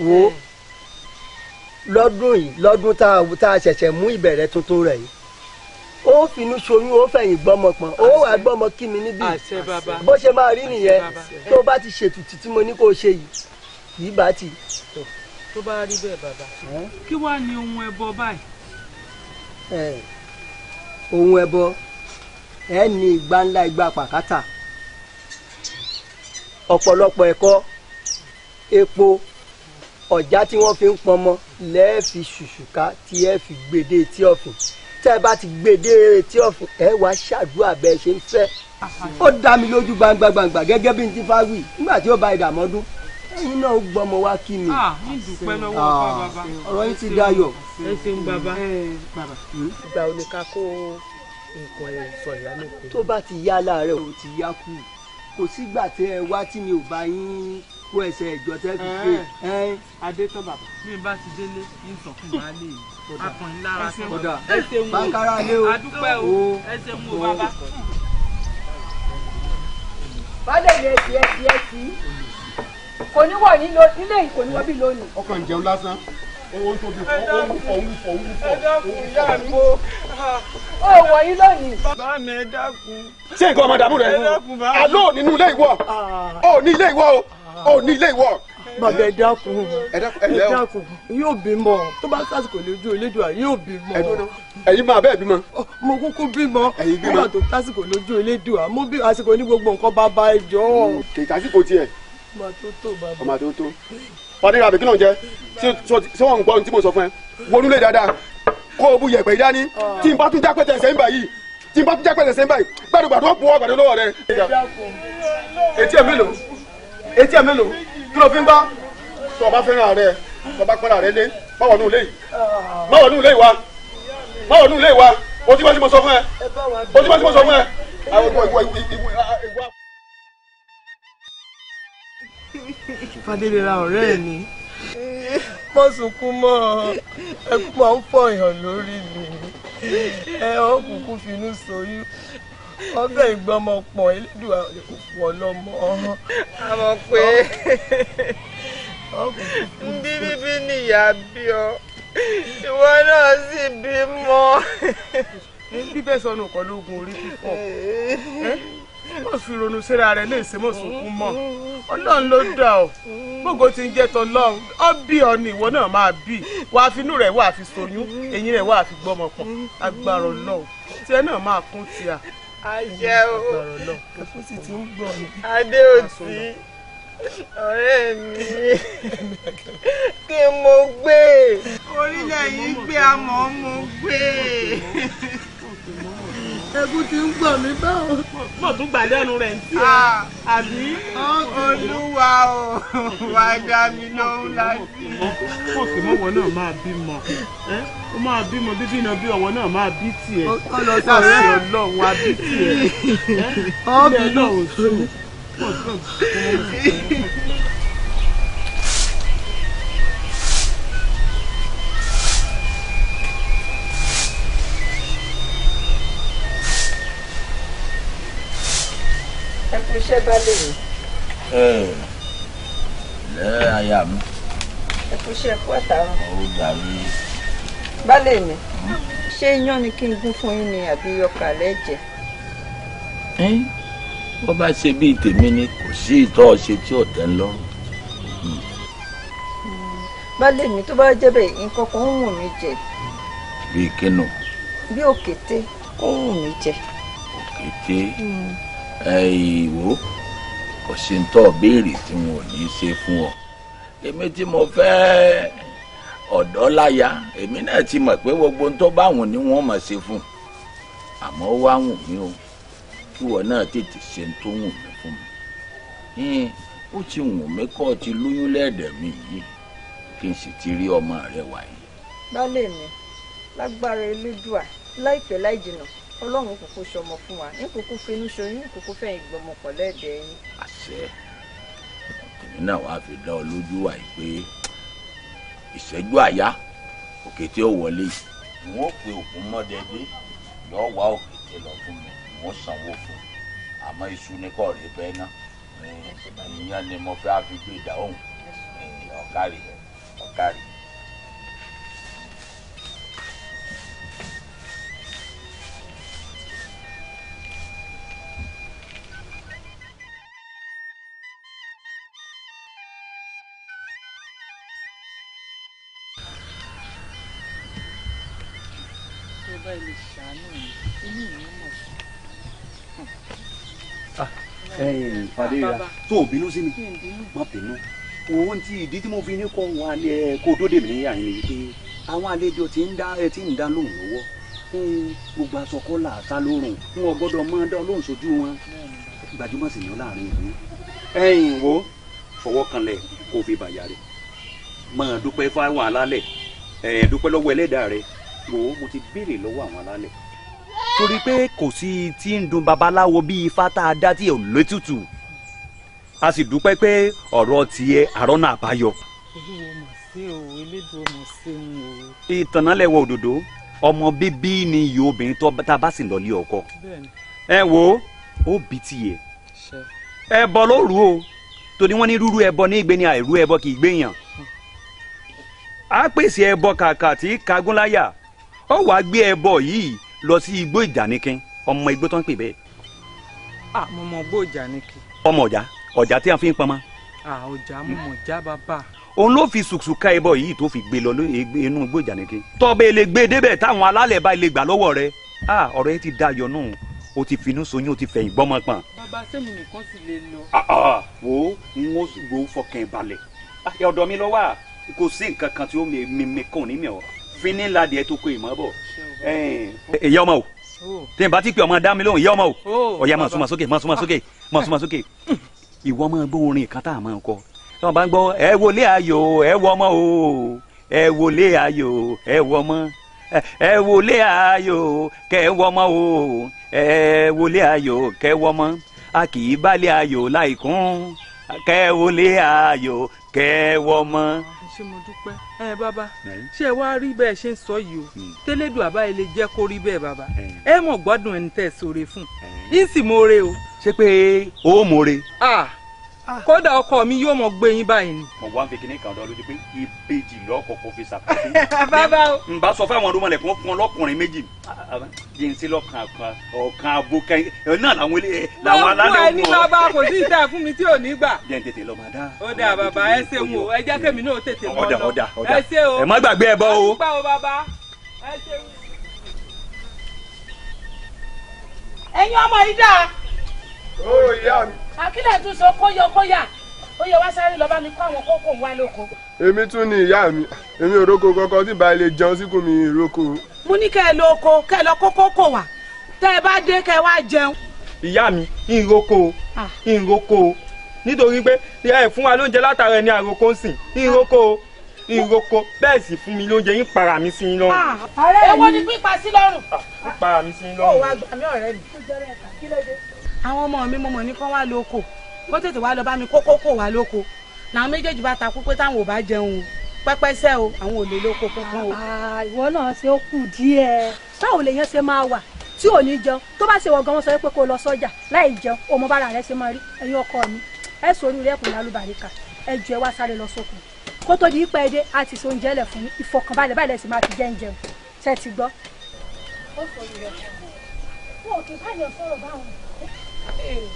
wo lọ́dún yìí lọ́dún tá a ṣẹ̀ṣẹ̀ mú ìbẹ̀rẹ̀ tuntun rẹ̀ yìí ó finú ṣoyún ó fẹ̀yìn gbọ́mọ pọ̀n ó wàá gbọ́mọ kí mi níbí bó ṣe máa rí nìyẹn tó bá ti ṣètùtù tí mo ní kó o ṣe yìí kì í bá ti. tó bá rí bẹ́ẹ̀ bàbá kí wàá ní ohun ẹbọ báyìí. ohun ẹbọ ẹ ní ìgbà ńlá ìgbà pàkátà ọ̀pọ̀lọpọ̀ ẹ̀kọ́ epo ọ̀já tí wọ́n fi ń pọnmọ lẹ́ẹ̀fi ṣùṣùká tí ẹ fi gbèdé etí ọ̀fìn tẹ́ ẹ bá ti gbèdé etí ọ̀fìn ẹ wá ṣàdúrà bẹ́ẹ̀ ṣe ń fẹ́ ó dá mi lójú gbangba gẹ́gẹ́ bí n ti fa wí nígbà tí ó bá ìdààmọ́dún ẹ̀yin náà gbọ́mọ wá kí mi. ní dúpẹ́ lọ́wọ́ ọ̀pá bàbá. ọ̀rọ̀ yìí ti dayọ̀. ẹ ṣeun bàbá. ìgbà wo ni ká kó nǹkan ẹ̀ sọ ìyá mi pé. tó bá ti yá láàárẹ̀ ò ti yá kú kò sígbà tí ẹ wá tí mi ò bá yín kó ẹsẹ̀ ìjọ tẹ́ fi pé. adé tán bàbá. bí n bá ti délé ní sọ̀kùn máa lè akọ̀yìn lára sí ọ̀dà bákàrà lé o. adúpẹ́ o ẹ ṣe mú o bàbá. bàdé ni ẹsì kò ní wọ̀ nílé yìí kò ní wọ́ bí lónìí. ọkàn jẹun lásán owó tó bí fọ ìyá mi. ó wọ̀ yín lónìí. bá mi ẹ dákun. ṣé nǹkan ọmọ dààmú rẹ àlọ́ nínú ilé ìwọ ò ní ilé ìwọ ò ní ilé ìwọ. bàbá ẹ dákun ẹ dákun yóò bímọ tó bá sásìkò lójú elédùà yóò bímọ. ẹ̀yin máa bẹ́ẹ̀ bímọ. mo kúkú bímọ nígbà tó tásìkò lójú elédùà mo bí àsìkò ní gbogbo nǹkan bàbá ẹ jọ. kì í tásìkò tiẹ̀. ọmọ tó tó fadéra àbí kí ló ń jẹ ṣé wọn ń gbọ́ ohun tí mo sọ fún ẹ wọnú lé dáadáa kó o bu yẹ̀pẹ̀ dání tí n bá tún jápẹ́tẹ̀ sẹ́yìn báyìí gbàdúgbàdú ó bu ọ gbàdúgbò lọ́wọ́ rẹ. etí ẹ̀ mélòó kí ló fi ń bá tó o bá fẹ́ràn rẹ tó o bá pẹ́ràn rẹ lé má wọnú ilé yìí o tí wọ́n ti mo sọ fún ẹ Fadéléra ọ̀rẹ́ mi mo sunkún mọ́ ẹkún máa ń fọyàn lórí mi ẹ ọkùnkùn finú soyún ọbẹ̀ ìgbọ́mọpọ̀ elédùà wọ̀ lọ́mọ. àmọ́ pé bíbí nìyá bí ọ ìwọ náà sì bímọ. bíbẹ́ sọnù kan lóògùn orí fífọ́ mo fi ronú síra rẹ léèṣé mo sunkún mọ́ ọlọ́run ló dá ọ gbogbo tí ń jẹ́ tọlọ́run ọ bí ọ ni ìwọ náà máa bí wàá finú rẹ̀ wàá fi soyún eyín rẹ̀ wàá fi gbọ́mọ pọ̀ agbára ọlọ́run tiẹ̀ náà máa kún tíà. àṣẹ o agbára ọlọ́run ẹkún sì ti ń gbọ́ ni. adéòtí ọ̀rẹ́ mi kí mo gbé orílẹ̀ yìí gbé amọ̀ mo gbé. ẹkún ti ń gbọ́ mi báwo. mo tún gbà lẹ́nu rẹ̀ ń tiẹ̀. àbí. olúwa o wá dá mi lóhùn láti. mo kì mọ́wọ́ náà máa bímọ ó máa bímọ bíbí iná bí ọwọ́ náà máa bí tiẹ̀. láti ọlọ́run wá bí tiẹ̀. ilé náà ò sùn. ẹ kú iṣẹ́ baálé mi. lẹ́ aya mi. ẹ kú iṣẹ́ kú àtàrà. ó dàbí. baálé mi ṣé iyán ni kí n gún fún yín ni àbí ọkà lẹ́jẹ̀. wọ́n bá ṣe bíi tèmi ni kò sí ìtọ́ ṣe tí ò tẹ́ ń lọ́rùn. baálé mi tó bá jẹ́ bẹ́ẹ̀ nǹkan kan ń wù mí jẹ. bíi kínú. bí òkété ó ń wù mí jẹ. òkété ìwò kò sí ń tọ́ béèrè tí wọn ò ní í ṣe fún ọ. èmi tí mo fẹ́ ọ̀dọ́ láya èmi náà ti mọ̀ pé gbogbo ń tó bá wọn ni wọ́n mọ̀ ṣe fún un. àmọ́ ó wá wùn mí o kí wọn náà tètè ṣe ń tó wùn mí fún mi. ó ti wùn mí kọ́ ọ ti lóyún lẹ́ẹ̀dẹ̀ mi yìí kí n sì ti rí ọmọ rẹ wáyé. baálé mi lágbára elédùà láìpẹ́ láì jìnnà ọlọ́run kúkú ṣọmọ fún wa ní kúkú finú ṣoyún ní kúkú fẹ̀yìn gbọmọ pọ̀ lẹ́ẹ̀dẹ̀ yín. àṣẹ èmi náà wàá fi dá ọ lójú wa pé ìṣẹ́jú àyá òkété ó wọlé yìí. n ó pe òkun mọ́dẹ́dé yóò wá òkété lọ fún mi n ó sanwó fún un àmọ́ iṣu ní kò rí bẹ́ẹ̀ náà ìyẹn ni mo fẹ́ fi gbé ìdáhùn ọ̀kárì ọ̀kárì. bá ilé ṣàánú mi inú mi mọ̀ sí. Fadéra tó o bínú sí mi má bínú òun ti ìdí tí mo fi ní kọ́ wọn alẹ́ kó dóde mi níyà yín ni pé àwọn àlejò tí ń dá lóhùn lọ́wọ́ gbogbo aṣọ kọ́ là á sá lórùn wọn gbọ́dọ̀ máa dá lóhùn sójú wọn gbajúmọ̀ sì yàn láàrin ìlú. ẹ̀yin wo fọwọ́ kanlẹ̀ kó o fi bàyà rẹ̀ máa dúpẹ́ fáwọn alálẹ̀ dúpẹ́ lọ́wọ́ ẹlẹ́dàá rẹ̀ wò ó mo ti béèrè lọ́wọ́ àwọn alálẹ̀ torí pé kò sí tí ń dun babaláwo bíi ifá tá a dá tí ò létùtù a sì dúpẹ́ pé ọ̀rọ̀ tiẹ̀ àrọ́nà àbáyọ. ìtànálẹ̀wọ̀ òdòdó ọmọ bíbí ni ìyó obìnrin tó tá a bá sì lọ lé ọkọ. ẹ wo ó bí tiẹ̀ ẹbọ ló rú o torí wọ́n ní rúrú ẹbọ ní ìgbé ni àìrú ẹbọ kì í gbéyàn. a pèsè ẹbọ kàkà tí kagúnláyà ó wàá gbé ẹbọ yìí lọ sí igbó ìjànikin ọmọ igbó tó ń pè bẹ́ẹ̀. mo mọ igbó ìjànikin. ọmọ ọjà tí a fi ń pamọ́. ọjà mo mọ̀ já bàbá. òun ló fi sùkùsù ká ẹbọ yìí tó fi gbé lọ inú igbó ìjànikin. tọ́bẹ̀ lè gbé débẹ̀ táwọn alálẹ̀ bá lè gbà lọ́wọ́ rẹ̀ ọ̀rọ̀ yẹn ti dayọ̀ nù o ti finú soyún o ti fẹ̀yìn gbọ́mọ pọ̀n. bàbá sẹ́mi nìkan sì lè lọ. wo n ó wo fọkàn balẹ̀ ọ̀dọ̀ mi lọ wà kò sí nǹkan kan tí ó mi kàn ní mi ọ̀ fínní ladì ẹ tó kó ìmọ̀ bọ̀. ìyá ọmọ o tí n bá ti pè ọmọ dá mi lóhùn ìyá ọmọ o ọ̀yá máa súnmọ́ sókè ìwọ máa gbọ́ orin kan tá a máa kọ tí wọ́n bá ń gbọ́ ẹ wọlé ayò ẹ wọ ọmọ o ẹ wọlé ayò ẹ wọ ọmọ ẹ wọlé ayò kẹ wọ ọmọ o ẹ wọlé ayò kẹ wọ ọmọ a kì í bálé ayò láìkún kẹ wọlé ayò kẹ wọ ọmọ. ṣé mo dúpẹ́ bàbá ṣé ẹ wá rí bẹ́ẹ̀ ṣe ń sọ yìí o tẹ́lẹ̀dùn àbá ilé jẹ́ kó rí bẹ́ẹ̀ bàbá ẹ mọ̀ gbọ́dún ẹni tẹ́ ẹ sóore fún yín sì mọ̀ọ́re o. ṣé pé ó mọ̀ọ́re. kódà ọkọ mi yóò mọ gbé yín báyìí ni. mo wá ń fi kinní kan dán lójú pé ìbejì lọ́kọ̀ọ̀kan fi ṣàkóso. bàbá o. n bá sọ fáwọn ọdún mọ̀lẹ́ kí wọ́n fún ọ lọ́kùnrin méjì jíǹsí lọ́kàn ọ̀kan abo kẹ́yìn náà làwọn alálẹ̀ òkú ẹ ní bàbá kò sí ìta fún mi tí ò ní gbà. jẹ́ n tètè lọ máa dá. ó dà bàbá ẹ ṣeun o ẹ jẹ́ kẹ́mi náà tètè mọ́ lọ. ọ̀dà ẹ ṣe o. ẹ má gbàgbé ẹ bọ́ o. ẹ gbà o bàbá ẹ ṣeun. ẹ̀yin ọmọ yìí dà. ó ìyá mi. àkílẹ̀ tún sọ kóyà ó yẹ wá sáré lọ bá mi kó àwọn kókò wá lóko. èmi tún ni ìyá mi èmi ò róko kankan tí bá lè jẹun síkùn mi ìrókò. mo ní kẹ́ ẹ lọ oko kẹ́ ẹ lọ kó kókò wá tẹ́ ẹ bá dé kẹ́ ẹ wá jẹun. ìyá mi ìrókò nítorí pé ẹ fún wa lóúnjẹ látara ẹni àròkọ ń sìn ìrókò bẹ́ẹ̀ sì fún mi lóúnjẹ yín para mi sí yín lọ́rùn. èwo ni pípa sí lọ́rùn. para mi sí yín lọ́rùn. ó wá gbà mí ọ̀rẹ́ mi. àwọn ọmọ mi mọ̀mọ́ ní kán wá lóko kó tètè wá lọ bá mi kó kókò wá lóko làwọn méjèèjì bá takú pé táwọn ò bá jẹun o pẹ́pẹ́sẹ́ o àwọn ò lè lóko kankan o. ìwọ náà ṣe ó kù díẹ̀ báwo lèèyàn ṣe máa wà tí ò ní jẹun tó bá ṣe wọ gan wọn sọ pé kó lọ sọ́jà láì jẹun ọmọ bára rẹ ṣe máa rí ẹ̀yin ọkọ mi ẹ sọ̀rọ̀ rẹ kò ní alúbàríkà ẹ jù ẹ wá sáré lọ sókun kó tó di pẹ́ dé á ti so oúnjẹ lẹ̀ fún ìfọkànbalẹ̀ báyìí lẹ́sìn máa fi jẹ́ ń jẹun ṣe ti gbọ́. ó sọ̀rọ̀ rẹ fún òkè báyọ̀ sọ̀rọ̀ báwọn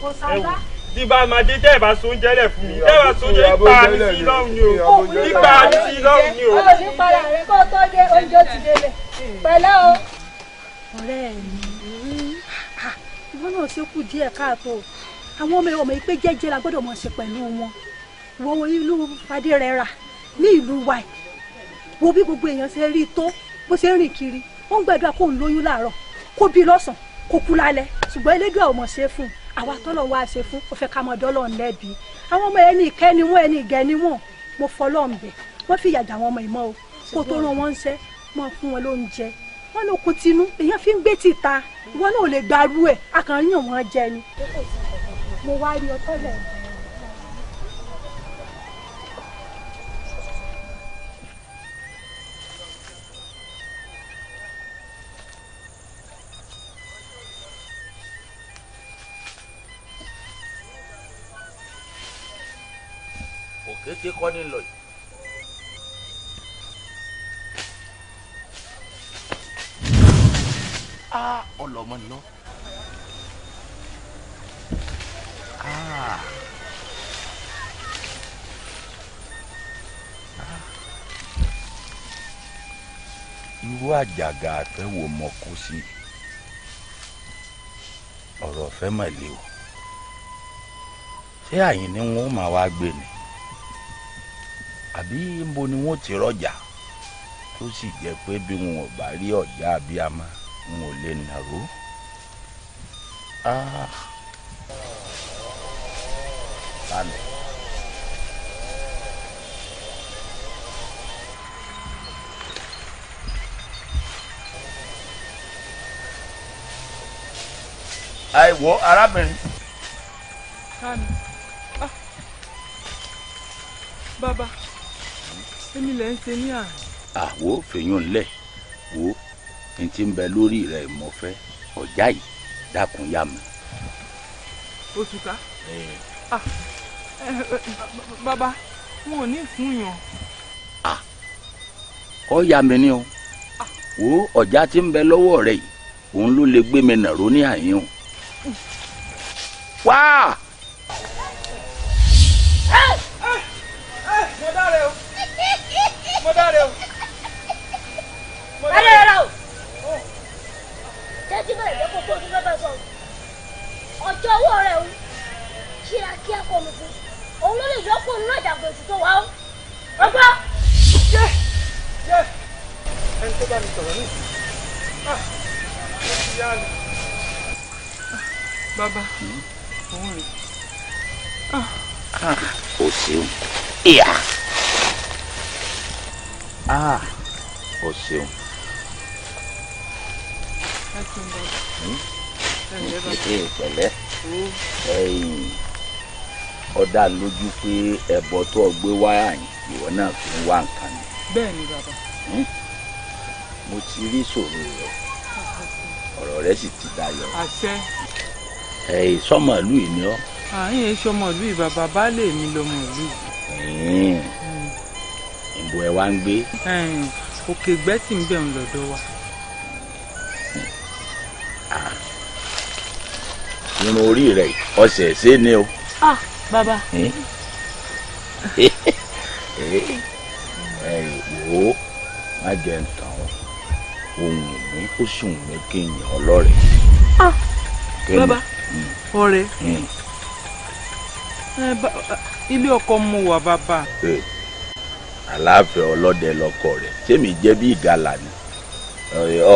kò sábà. bí bá máa dé tẹ́ ẹ̀ bá so oúnjẹ lẹ̀ fún mi tẹ́ ẹ̀ bá so oúnjẹ ipa mi sí lọ́rùn ni o ipa mi sí lọ́rùn ni o. ó ní para rẹ kó tó dé oúnjẹ ti délẹ̀ pẹ̀lẹ́ o. ọ̀rẹ́ mi ìwọ náà ṣe kù díẹ̀ káàtó àwọn ọmọ ìwọ̀n ìpè jẹ́jẹ́ la gbọ́dọ̀ mọ̀ ṣe pẹ̀lú wọn wo ìlú Fadérẹra ní ìlú wa wo bí gbogbo èèyàn ṣe rí tó bó ṣe ń rìn kiri wọ́n ń gbàdúrà kó ń lóyún láàárọ̀ kó bí lọ́sàn kó kú lálẹ́ ṣùgbọ́n elédùn àwọn ọmọ ṣe fún àwa tọ́lọ̀ wá ṣe fún ó fẹ́ ká mọ dọ́lọ̀ ńlẹ́bi àwọn ọmọ ẹni ìkẹ́ ni wọ́n ẹni ìgẹ́ ni wọ́n mo fọlọ́ ń bẹ̀ wọ́n fi ìyàjà àwọn ọmọ ìmọ̀ o kó tó rán wọn ṣẹ́ mọ́ fún wọn lóúnjẹ wọn ló kún tinú èèyàn fi ń gbé títa ìwọ náà ò lè gbarú ẹ̀ akànyàn wọn jẹ ni mo wá rí ọtọ́ lẹ̀. òkété kọ́ ní lọ yìí. ọlọmọ lọ. irú àjàgà àfẹ́ wo mọ kó sí ọ̀rọ̀ ọ̀fẹ́ mà lé o ṣé àyìn ni wọn ó máa wá gbé ni àbí nbo ni wọ́n ti rọjà tó sì jẹ́ pé bí wọn ò bá rí ọ̀já abíyamọ wọn ò lè nàró. Lánàá. Àìwọ arábìnrin. Kani. Bàbá, èmi lẹ ń ṣe ní àná. Àwo fèyún lẹ̀ wo n ti ń bẹ lórí rẹ̀ mọ́ fẹ́ ọ̀já yìí dákun yá mi. Òṣùká. Bàbá, wọn ò ní fún yàn. Kọ́ ya mi ni o wo ọ̀já tí ń bẹ lọ́wọ́ rẹ̀ yìí òun ló lè gbé mi nàró ní àyín o. Wá. Mo dáre o. Mo dáre o. Dáre rẹ o. Jẹ́jú bẹ̀rẹ̀ jẹ́ kókó ojú lọ́bẹ̀ sọ. Ọjọ́ owó rẹ̀ o. Kíákíá kọ́ mi fún. Òun ló lè yọkùn nínú àjàgbé oṣù tó wá o. Ọgbọ́. Ẹni tó bá mi sọ̀rọ̀ ní Bàbá, òun rè. O ṣeun. Ìyá. O ṣeun. Pẹ̀lẹ́. Ó dá lójú pé ẹbọ tó gbé wáyà yìí ìwọ náà fi ń wá nǹkan ni. Bẹ́ẹ̀ ni bàbá. Mo ti rí ìṣòro rẹ ọ̀rọ̀ rẹ sì ti dayọ̀. Àṣẹ. Sọmọ ìlú yìí ni ọ́. Àyìn èso ọmọ ìlú yìí bàbá baálé mi lọmọ ìlú yìí. Ìbò ẹ wá ń gbé. Òkè gbẹ́sì ń bẹ̀ ń lọ́dọ̀ wa. Irun orí rẹ ọ̀sẹ̀ ṣe ni o. Bàbá. Wò ó má jẹ́ ntàn ọ́ ohun mi ó sùn mí kí n yàn ọ́ lọ́rẹ̀. Bàbá ọ̀rẹ́ ilé ọkọ mo wà bàbá. Aláàfin ọlọ́dẹ lọkọ rẹ̀ tèmi jẹ́ bí ìgalà ni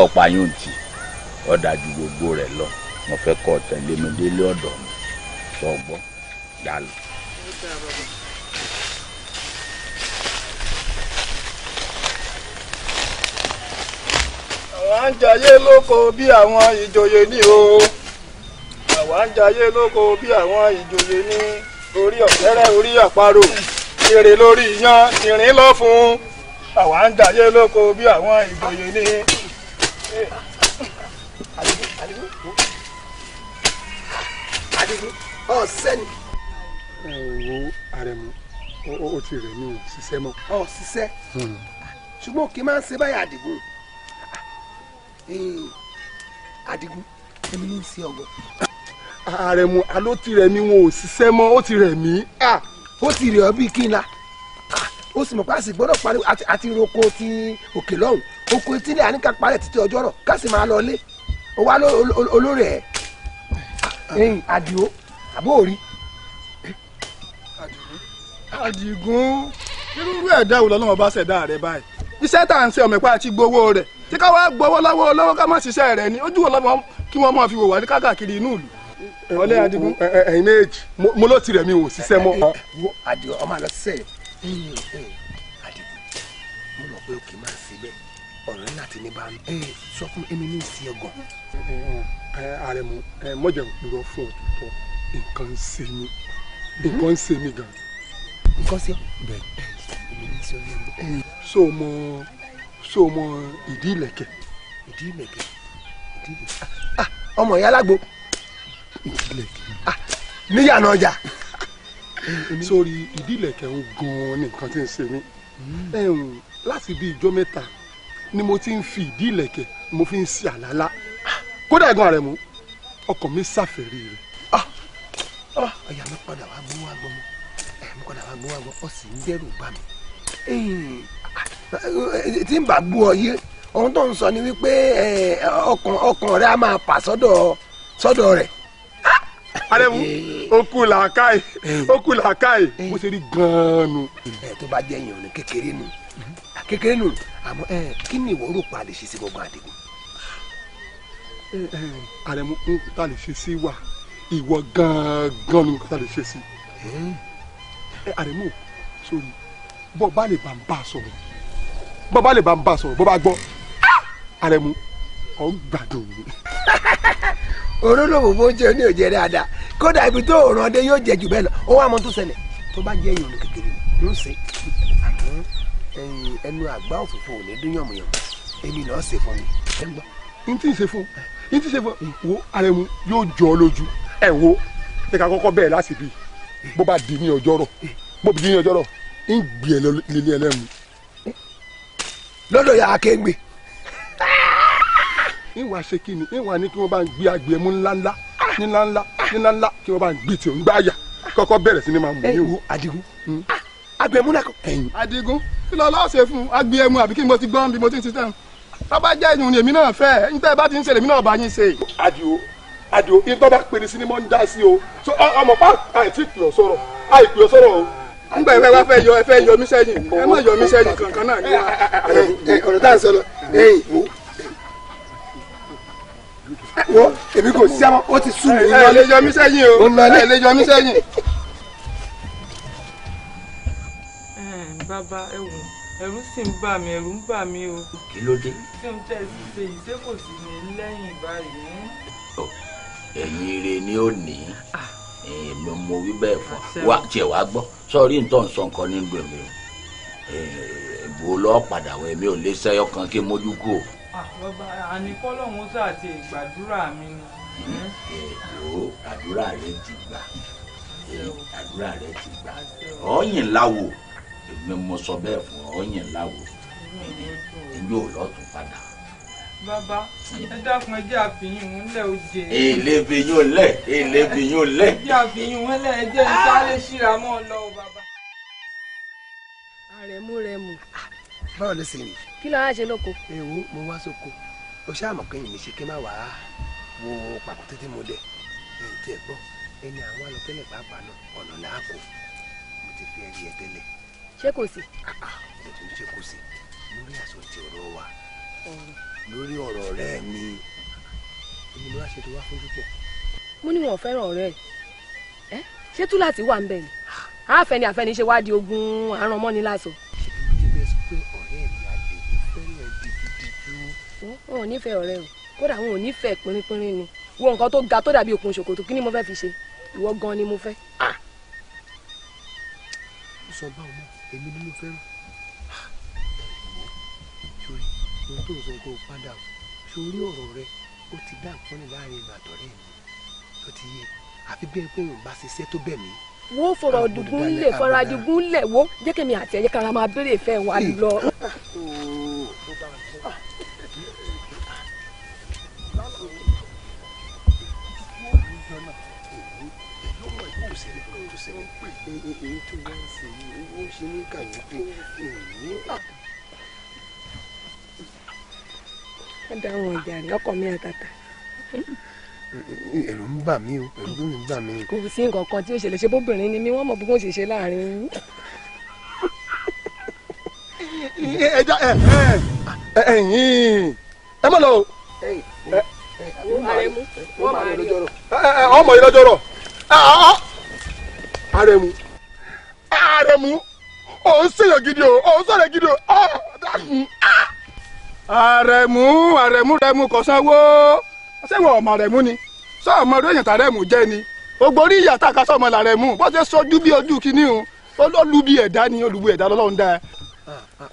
ọ̀pá yóò tì ọ́ dájú gbogbo rẹ̀ lọ mo fẹ́ kọ́ tẹ̀lé mi délé ọ̀dọ̀ mi sọ́gbọ́n yà lọ. Àwa ń jayé lóko bí àwọn ìjòyè ní o. Àwa ń jayé lóko bí àwọn ìjòyè ní orí ọ̀kẹ́rẹ́ orí àparò. Èrè lórí iyán ìrìn lọ fún. Àwa ń jayé lóko bí àwọn ìjòyè ní. Adigun ọ̀sẹ́ni. Wo Àrẹ̀mú ó ti rẹ̀ mí ò ṣiṣẹ́ mọ́. Ṣiṣẹ́ ṣùgbọ́n kì í máa ń ṣe báyìí Adigun. Adigun èmi ní í ṣe ọgọ. Àrẹ̀mú aló ti rẹ̀ mí wọn ò ṣiṣẹ́ mọ́ ó ti rẹ̀ mí. Ó ti rẹ̀ ọ́ bíi kí n la ó sì mọ̀ pé àsì gbọ́dọ̀ parí àti roko ti òkè lọ́hùn oko etílé àníkà parẹ́ títí ọjọ́ rọ̀ ká sì máa lọ lé ó wá olórí ẹ̀ Àdìó àbó òrí. Àdìgún irú ẹ̀dá wo lọ́lọ́wọ́ bá ṣẹ̀dá rẹ̀ báyìí iṣẹ́ tá à ń ṣe ọmọ ìpá àti gbowó rẹ̀ tí ká wá gbowó lọ́wọ́ olówó ká má ṣiṣẹ́ rẹ̀ ni ojú wo lọ́mọ kí wọ́n máa fi wò wá ní káàkiri inú ìlú. Ọlẹ́ Àdìgún ẹ̀yin méjì mo ló tirẹ̀ mi ò ṣiṣẹ́ mọ́. Àdìó ọmọ àlọ́ ṣiṣẹ́ Àdìgún mo lọ pé òkè máa ń ṣe bẹ́ẹ̀ ọ̀rọ̀ ńlá ti ní bá mi sọ fún èmi ní ìsìn ọgàn. Àrẹ̀mú mọ̀jẹ̀ ń purọ́ fún ọ̀tọ̀ nǹkan ń ṣe mí nǹkan ń ṣe mí gan. Nǹkan ṣe ọ́ bẹ́ẹ̀ èmi ní ìsìn ọ̀rẹ́. so mọ ìdí ìlẹ̀kẹ̀. ìdí ìlẹ̀kẹ̀ ọmọ ìyá alágbo níyànà ọjà. Sórí ìdí ìlẹ̀kẹ̀ ń gan-an ní nǹkan tí ń ṣe mí láti bí ijọ́ mẹ́ta ni mo ti ń fi ìdí ìlẹ̀kẹ̀ mo fi ń ṣe àlálá kódà ẹ̀gbọ́n Àrẹ̀mú ọkàn mi ṣàfẹ́rí rẹ̀. ọ̀yà mi padà wá gbọ́ wá gbọ́ mi padà wá gbọ́ wá gbọ́ ọ sì ń dẹ́rù bá mi. tí n bá gbọ́ ọ yé ohun tó ń sọ ni wípé ọkàn rẹ á máa fà sọ́dọ̀ rẹ̀ Àrẹ̀mú ó kú làákàyè ó kú làákàyè bó ṣe rí gan-an nu. tó bá jẹ́ èèyàn ní kékeré nù àmọ́ kí ni ìwọ rò pa lè ṣe sí gbogbo Àdìgún. Àrẹ̀mú ń ta lè ṣe sí wa ìwọ gan-an ni ta lè ṣe sí. Àrẹ̀mú sórí bọ́ bá lè bá ń bá a sọ̀rọ̀ bọ́ bá lè bá ń bá a sọ̀rọ̀ bọ́ bá gbọ́ Àrẹ̀mú ọ̀ ń gbádùn mi. olólùwò bó jẹ ní òjẹ dáadáa kódà ibi tó ràn dé yóò jẹ jù bẹ́ẹ̀ lọ ó wà mọ tó ṣẹlẹ̀ tó bá jẹ́ èèyàn kékeré ló ṣe àmọ́ ẹnu àgbá òfófó ò ní dún yànmùyànmù èmi náà ṣe fún mi ẹ ń gbọ́. n tí ì ṣe fún wo Àrẹ̀mú yóò jọ ọ lójú ẹ wo ẹ ká kọ́kọ́ bẹ́ẹ̀ láti bí bó bá di ní ọjọ́rọ̀ bó di ní ọjọ́rọ̀ ń gbé ẹ lílé ẹlẹ́mu. lọ́dọ̀ yà á kéńgbé. ìwà ṣe kí ni ìwà ní kí wọ́n bá ń gbé agbẹ̀mú ńláńlá kí wọ́n bá ń gbé tí ò ń gbá yà kọ́kọ́ bẹ̀rẹ̀ sí ni máa mú yín o. Àdìgún agbẹ̀mú náà kọ. Àdìgún kí ló lọ́ọ́ ṣe fún agbẹ̀mú àbí kí n mo ti gbọ́n bí mo ti ń ṣiṣẹ́ bàbá jẹ́ ìyún èmi náà fẹ́ níta bá ti ń ṣe lèmi náà bá yín ṣe. Àdìó ìtọ́ bá pèrè sí ni mo ń dá sí o ọmọ pa àìtí pè ọ́ sọ̀rọ̀ o. nígbà ìfẹ́ wá fẹ́ yọ mí sẹ́yìn ẹ má yọ mí sẹ́yìn kankan náà ní wa. ọ̀rọ̀ tá à ń sọ lọ wo èmi kò sí àwọn ó ti sún mi. ẹ lè yọ mí sẹ́yìn o ẹ lè yọ mí sẹ́yìn. bàbá ẹ̀rù sì ń bà mí ẹ̀rù ń bà mí o. kí ló dé. tí n tẹ̀ sí ṣe yìí ṣé kò sí ní lẹ́yìn báyìí. ẹ̀yin ire ni ó ní èmi mo wí bẹ́ẹ̀ fún wa tiẹ̀ wá gbọ́ sọ́ọ́rí nǹkan sọ nǹkan ní gbèmí o ìbò lọ́ọ́ padà wọ èmi ò lè ṣẹ́yọ kan kí n mójú kú o. bàbá àníkọ́ lọ́hún sáàtì ìgbàdúrà mi ni. èèwọ̀ àdúrà rẹ ti gbà àdúrà rẹ ti gbà ọ̀yìn láwo èmi mo sọ bẹ́ẹ̀ fún ọ̀yìn láwo èmi ò lọ́tún padà. bàbá ẹ dákun ẹ jẹ́ àfihàn òun lẹ̀ ó jẹ. èlé fihàn lẹ̀ èlé fihàn lẹ̀. ẹ jẹ́ àfihàn òun lẹ̀ ẹ jẹ́ ìsáré síra mọ́ ọ lọ́wọ́ bàbá. Àrẹ̀mú báwo ló ṣe rìn. kí ló wá ṣe lóko. ewu mo wá sóko o ṣáà mọ̀ kẹ́yìn mi ṣe kí n má wàá wo pàkó tètè mo dẹ̀ ẹ̀yìn tí ẹ gbọ́ ẹni àwọn alọ́tẹ́lẹ̀ pàápàá náà ọ̀nà làákò mo ti fi ẹ̀rí ẹ tẹ́lẹ̀. ṣé kò sí. ọ̀dọ̀ tó ń ṣe kò sí lórí àsọtì ọ̀rọ̀ wa lórí ọ̀rọ̀ ọ̀rẹ́ mi èmi ni wá ṣe tó wá fún púpọ̀. mo ní wọn ò fẹ́ràn ọ̀rẹ́ ẹ̀ ṣé tú láti wà ń bẹ̀ ni àfẹ́ni àfẹ́ni ṣe wá di ogun àrùn mọ́ni láṣọ. wọn ò nífẹ̀ẹ́ ọ̀rẹ́ o kódà wọn ò nífẹ̀ẹ́ pínrínpínrín ni wo nǹkan tó ga tó dàbí okùn ṣòkòtò kí ni mo fẹ́ fi ṣe ìwọ gan ni mo fẹ́. ó sọ báwo mọ èmi ni mo fẹ́ràn sórí ohun tó ń sọ kó o padà o sórí ọ̀rọ̀ rẹ ó ti dá nǹkan ní láàrin ìgbà àtọ̀rẹ́ mi tó ti yé àfi bí ẹni pé òun bá ṣiṣẹ́ tó bẹ̀ mí. wo fọ̀rọ̀ dùgún lẹ̀ fọ̀rọ̀ dùgún lẹ̀ wo jẹ́ kí mi àti ẹ̀yẹ kára máa béèrè ìfẹ́ wa lọ. èyí tó bá ń ṣe yìí ó ṣe ní kàyéfì ẹ dáhùn ìjà rẹ ọkọ mi àtàtà. ẹ̀rù ń bà mí o ẹ̀rù ń bà mí. kò sí nǹkan kan tí ó ṣẹlẹ̀ ṣe bóbìnrin ni mí wọ́n mọ̀ bí wọ́n ṣe ṣe láàrin. ẹ̀yin ẹ má lọ o. ọmọ yìí lọ́jọ́ rọ̀. Àrẹ̀mú ò ń ṣèyàn gidi o ò ń sọ̀rọ̀ gidi o dákun. Àrẹ̀mú kò sanwó sẹ́wọ̀n ọmọ Àrẹ̀mú ni sọ ọmọ ọdún èèyàn tàrẹ̀mú jẹ́ ni gbogbo orí ìyá tàka sọmọ làrẹ̀mú bó ṣe sojú bí ojú kínní o olúbi ẹ̀dá ni olùbu ẹ̀dá lọ́lọ́run dá.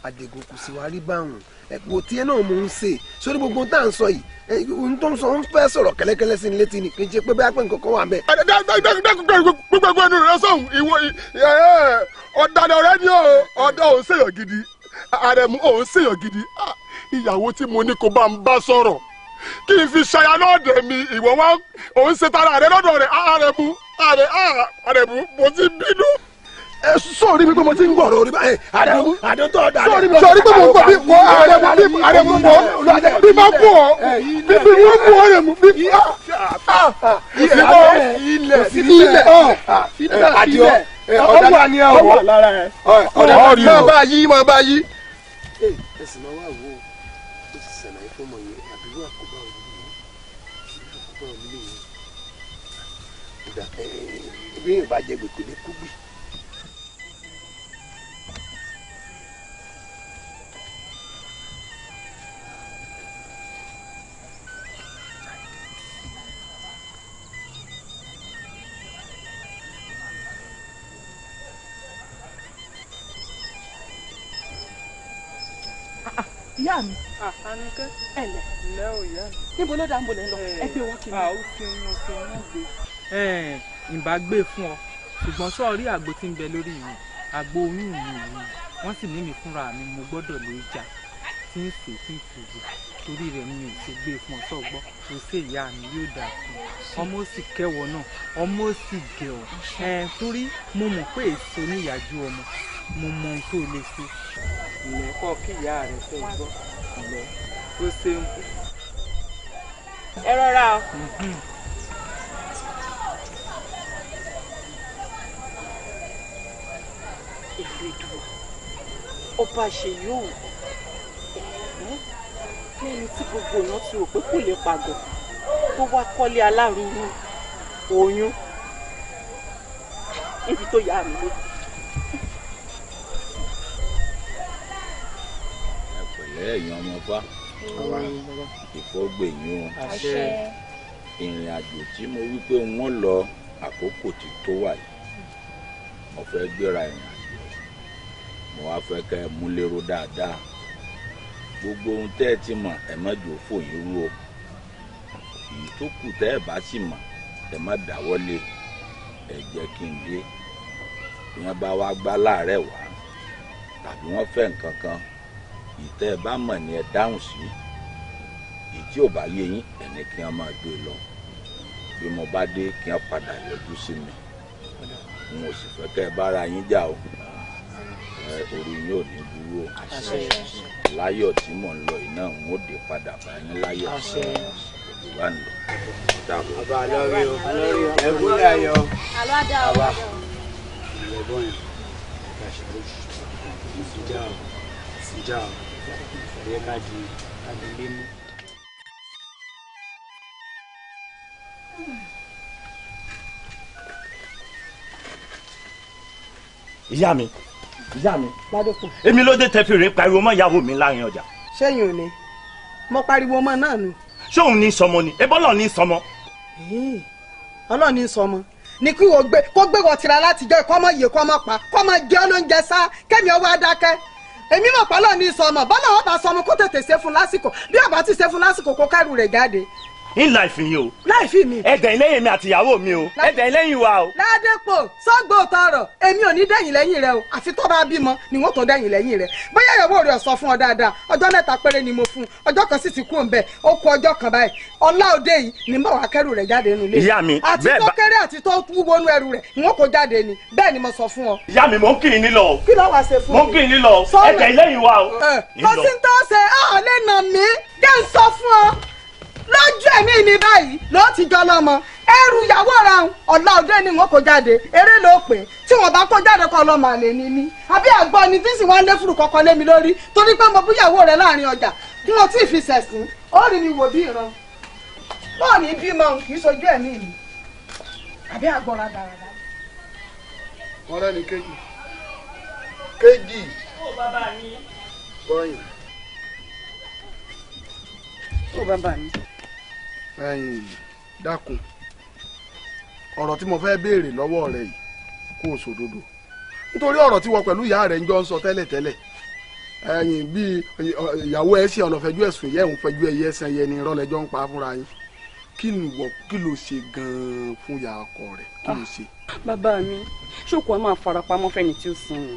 Àdègùn kò sì wá rí báwọn ẹ̀pọ̀ tí ẹ náà mò ń ṣe sórí gbogbo tá à ń sọ yìí ohun tó ń sọ ń fẹ́ sọ̀rọ̀ kẹ́lẹ́kẹ́lẹ́ sí ni létí ni kì í ṣe pé bẹ́ẹ̀ pé nǹkan kan wà ń bẹ̀. gbogbo ẹnu rẹ sọ̀hún ìwọ ọ̀dàdà rẹ ni ọ̀dà òun ṣèyàn gidi Àrẹ̀mú òun ṣèyàn gidi ìyàwó tí mo ní kó bá ń bá sọ̀rọ̀ kí n fi ṣaya náà dẹ̀ mi ìwọ wá òun ṣe tara rẹ lọ́dọ̀ rẹ Àrẹ̀mú mo ti bínú. Sọ̀rí mi pé mo ti ń gbọ̀rọ̀ orí báyìí. Àrẹ̀mú àdótọ́ ọ̀dà sọ̀rí pé mo ń gbọ̀ bí Àrẹ̀mú bí bá kú ọ bíbí wọn mú ọ rẹ mú bí. ilẹ̀ àdìọ ọwọ́ ni ẹ wọ máa bá yí máa bá yí. ẹ sì máa wá wo ó sì ṣàlàyé fún ọmọ yẹn àbúrò àkóbá òní yìí àkóbá òní yìí ìgbà bí yóò bá jẹ gbèkú lè kú gbì. ìyá mi. Àníkẹ́. ẹ̀lẹ̀. ilẹ̀ ò yá mi. níbo ló dá ń bolẹ̀ lọ ẹ gbé wọn kí ni. ó fi wọn gbé. ìbá gbé fún ọ ṣùgbọ́n sọ́ọ̀rí àgbo tí ń bẹ lórí mi àgbo oyún mi yìí wọ́n sì ní mi fúnra mi mo gbọ́dọ̀ lè jà tí ń fè tí ń fòjò torí rẹ̀ mi ò ṣe gbé fún ọ sọ́gbọ́ kò sí ìyá mi yóò dà fún ọ ọmọ ó sì kẹwọ náà ọmọ ó sì gẹ ọ torí mo mọ̀ pé èso níyàjú ọmọ mo mọ ohun tó lè ṣe ilẹ̀ kọ́ kí ìyá rẹ̀ fẹ́ gbọ́ ilẹ̀ tó ṣeun. ẹ rọra o. ìrèdùn ọba ṣe yóò lẹ́ni tí gbogbo èèyàn ti rò pé kò lè pàgọ́ tó wá kọ́lé alárùúrú oyún níbi tó yá mi lé. ẹ̀yin ọmọ bá ìfọ́gbẹ̀yìn o ìrìn àjò tí mo wí pé wọ́n lọ àkókò tí tó wà yìí mo fẹ́ gbéra ìrìn àjò mo wá fẹ́ kẹ́ ẹ mú lérò dáadáa gbogbo ohun tẹ́ ẹ ti mọ̀ ẹ má jò fòyín rú o èyí tó kù tẹ́ ẹ bá sì mọ̀ ẹ má dáwọ́lé ẹ jẹ́ kí n dé bí wọ́n bá wá gbá láàárẹ̀ wá tàbí wọ́n fẹ́ nǹkan kan ìtẹ́ ẹ bá mọ̀ ni ẹ dáhùn sí èyí tí ò bá yé yín ẹni kí wọ́n máa gbé lọ bí mo bá dé kí wọ́n padà yọjú sí mi n ò sì fẹ́ kẹ́ ẹ bára yín jà o orí yín ò ní burú o láyọ̀ tí mò ń lọ iná n ó dé padà bá yín láyọ̀ òbí wà ń lọ. ọba lórí o ẹgúnlẹ̀ ayọ̀ aládà àwa o. ìrẹ̀bọ̀n yẹn ìsìjà o ìsìjà o ẹ̀yẹ ká di lé mú. ìyá mi èmi ló dé tẹfìrì pariwo mọ́ ìyàwó mi láàrin ọjà. sẹ́yìn ò ní mo pariwo ọmọ náà nù. ṣé òun ní sọmọ ni ebọ́lọ̀ ní sọmọ. ọlọ́ọ̀ ní sọmọ ni kí wọ́n gbé kó gbé wọ́n tira látijọ́ kọ́mọ yìí kọ́mọ pa kọ́mọ jẹ́ olóúnjẹ sá kẹ́mi ọwọ́ adákẹ́ èmi mọ̀ pálọ̀ ní sọmọ bọ́lá wọn bá sọmọ kó tètè ṣe fún lásìkò bí ọba ti ṣe fún lásìkò kó kẹ́rù rẹ̀ jáde. in life yìí o. láìfì mi. ẹ̀dẹ̀ lẹ́yìn mi àti ìyàwó mi o ẹ̀dẹ̀ lẹ́yìn wa o. ládépò sọ́gbó tọrọ èmi ò ní dẹ̀yìn lẹ́yìn rẹ o àfi tó bá bímọ ni wọ́n tó dẹ̀yìn lẹ́yìn rẹ bóyá ìyàwó rẹ sọ fún ọ dáadáa ọjọ́ mẹ́ta péré ni mo fún ọjọ́ kan sì ti kú òǹbẹ ó kú ọjọ́ kan báyìí ọlá òde yìí ni mo wà kẹ́rù rẹ̀ jáde nínú ilé. ìyá mi àti tó kéré àti tó wúwo nú ẹrù rẹ̀ ni wọ́n kó jáde ni bẹ́ẹ̀ ni mo sọ fún ọ. ìyá mi mò ń kì í nílọ o. kí ló wàá ṣe fún mi. mò ń kì í nílọ o ẹ̀dẹ̀ lẹ́yìn wa o. kò sí tó ṣe ọ̀ lè nà mí kí n sọ fún ọ lójú ẹ̀mí mi báyìí ló ti jọ lọ́mọ ẹrù ìyàwó ra ọ̀la òde ni wọn kò jáde eré ló pè tí wọn bá kó jáde kọ lọ́mọ àlè ni mí àbí àgbọ̀ ni tí sì wá lé fúru kọ̀ọ̀kan lé mi lórí torí pé mo búyàwó rẹ láàrin ọjà tí mo tí ì fi sẹ̀sìn ó rí mi wò bí ìran bọ́ọ̀ ní bímọ kì í sojú ẹ̀mí mi àbí àgbọ̀ra dáradára. ọ̀rẹ́ ni kéjì ó bàbá mi. bọ́yìn. ó bàbá mi. ẹ̀yin dákun ọ̀rọ̀ tí mo fẹ́ béèrè lọ́wọ́ rẹ yìí kó o sòdodo nítorí ọ̀rọ̀ tí wọ́n pẹ̀lú ìyá rẹ̀ ń jọ ń sọ tẹ́lẹ̀tẹ́lẹ̀ ẹ̀yin bíi ìyàwó ẹ̀ sí ọ̀nà fẹjú ẹ̀sùn yẹ̀ ń fẹjú ẹ̀yẹ ẹ̀sẹ̀ yẹn ni ìrọ̀lẹ́jọ́ ń pa fúnra yín kí ló ṣe gan-an fún ìyá ọkọ rẹ̀ kí ló ṣe. bàbá mi ṣòkò ẹ máa farapamọ́ fẹ́ni tí ó sùn ni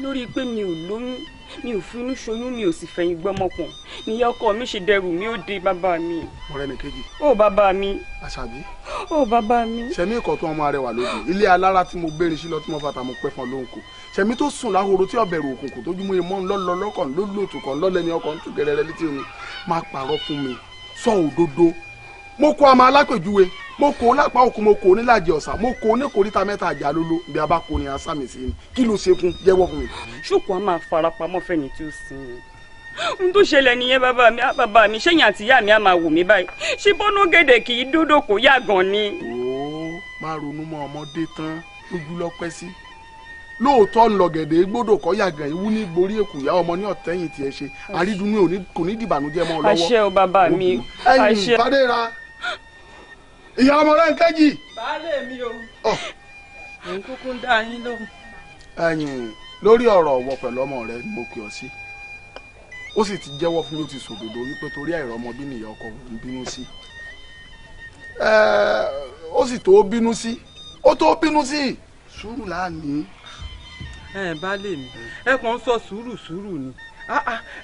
lórí pé mi ò lóyún mi ò finú ṣoyún mi ò sì fẹ̀yìn gbọ́mọpọ̀n níyà ọkọ mi ṣe dẹrù mi ó dé bàbá mi. ọ̀rẹ́ mi kejì. ó bàbá mi. àṣàbí. ó bàbá mi. sẹ̀mí ìkọ̀tún ọmọ arẹwà lóde ilé alára tí mo gbére sí lọ tí mo fata mo pẹ́ fún lóhùn sẹ̀mí tó sùn láhoro tí ọ̀bẹ̀rù òkùnkùn tó jùmọ̀ èèmọ̀ ńlọ́lọ́ lọ́kàn lólóòtú kan lọ́lẹ́ni ọkàn tún gẹ̀rẹ́rẹ́ létí omi máa pààrọ̀ fún mi sọ òdodo mo kó àmọ́ alápèjúwe mo kó lápá òkú mo kó nílàjì ọ̀sà mo kó ní kòríta mẹ́ta àjà lólo bí a bá kó ní asámi sí ni kí ló ṣe fún jẹ́wọ́ fún mi. ṣùkú a máa farapamọ́ fẹ́ni tí ó sin ni n tó ṣẹlẹ̀ nìyẹn bàbá mi ṣẹ́yìn àti ìyá mi á máa wò mí báyìí ṣé bọ́nú gèdè kì í dúdò kó yá gan ni. ooo má ronú mọ́ ọmọdé tán lójú lọ́pẹ́ sí lóòótọ́ ńlọgẹ̀dẹ̀ gbọ́dọ̀ kọ́ yàgàn ìwú ní borí èkúyà ọmọ ní ọ̀tẹ́yìn tiẹ̀ ṣe àrídùnú kò ní dìbànújẹ́ mọ́ ọ lọ́wọ́. àṣẹ o bàbá mi àṣẹ. Fadéra ìyá ọmọ rẹ ń kẹ́jì. baálé mi o òun kúkú ń dá yín lóhùn. ẹ̀yin lórí ọ̀rọ̀ ọ̀wọ́ pẹ̀lú ọmọ rẹ ni mo kí ọ sí ó sì ti jẹ́wọ́ fún mi ó ti sòdodo wípé torí àìrọ́mọbí nìyá ọkọ ń bínú sí ó sì tó bínú sí ó tó bínú sí sùúrù láàní. baálé mi ẹ kàn ń sọ sùúrù ni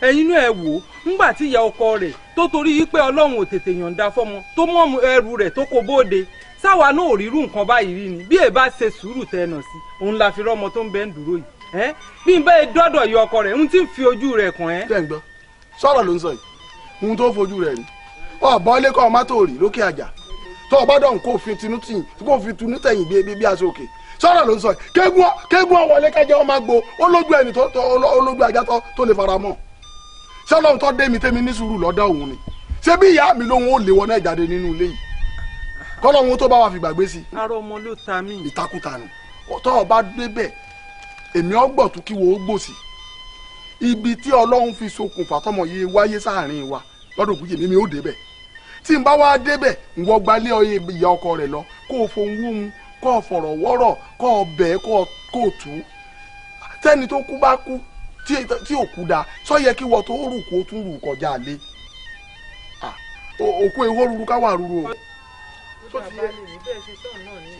ẹ̀yin náà ẹ wò ó ńgbà tí ìyá ọkọ rẹ̀ tó torí wípé Ọlọ́run ò tètè yọ̀ǹda fọ́mọ tó mú ẹrù rẹ̀ tó kó bóde sáwa náà ò rírú nǹkan báyìí rí ni bí èè bá ṣe sùúrù tẹnà sí òun la fi rọ́mọ tó ń bẹ ń dúró yìí bí n bẹ́ẹ̀ dọ́dọ̀ ìyá ọkọ rẹ̀ ń tí ń fi ojú rẹ̀ kàn ẹ́. tẹ́ ń gbọ́ sọ̀rọ̀ ló ń sọ yìí ohun tó fojú rẹ̀ ni ọ̀bọ ilé kọ́ ọmọ tó rí lókè àjà tó ọba dọ̀hún kó fi tinú tẹ̀yìn bí aṣọ òkè sọ̀rọ̀ ló ń sọ yìí kéegun ọ̀wọ́lé kájẹ́ ọmọ àgbo olójú ẹni olójú ajá tó lè fara mọ́ sọlọ́run tó dé mi tẹ́mi ní sùúrù lọ́dọ̀ òun ni ṣé bí ìyá mi lóhun ó lé wọn náà jáde nínú ilé yìí kọ́lọ́hun tó bá wa fi gbàgbé sí. ara ọmọ ló ta mí. ìtakùtà nù tó ọba débẹ̀ èmi ọgbọ̀tún kí wo ó gbòsì ibi tí Ọlọ́run fi ṣokùnfà tọmọ yìí wáyé sáàrin wa lọ́dọ̀ òkú yèmí mi ó débẹ̀ tí n bá wá débẹ̀ ìwọ gbalẹ̀ ọyẹ ìyá ọkọ rẹ̀ lọ kó o fohùn wóhun kó o fọ̀rọ̀ wọ́rọ̀ kó o bẹ̀ kó o tù ú tẹ́ni tó kú bá kú tí ò kú da sọ yẹ kí wọ́n tó rù kó tún rù kọjá lé òkú ehó ruru ká wà ruru o.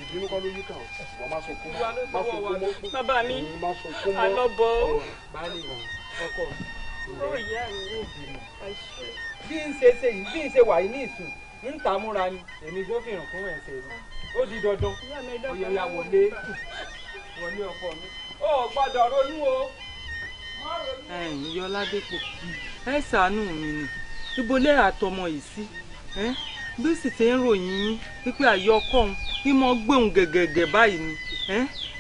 ìbínú kọ́ ló yí kàn wọ́n máa sọ fún mọ́. bàbá mi alọ́bọ̀ ọkọ bí n ṣe ṣe yìí bí n ṣe wà yìí ní ìsìn ń ta múra ni èmi gbọ́ fìràn fún ẹsẹ̀ mi ó di dandan ọ̀yẹ̀yà wọlé ọkọ mi ó gbọ́dọ̀ ronú o. Yọládépò ẹ ṣàánú mi ni ibo lẹ́ àtọmọ yìí sí bí sì ti ń ròyìn yín wípé àyè ọkọ òun ní mo gbéhùn gẹ̀gẹ̀gẹ̀ báyìí ni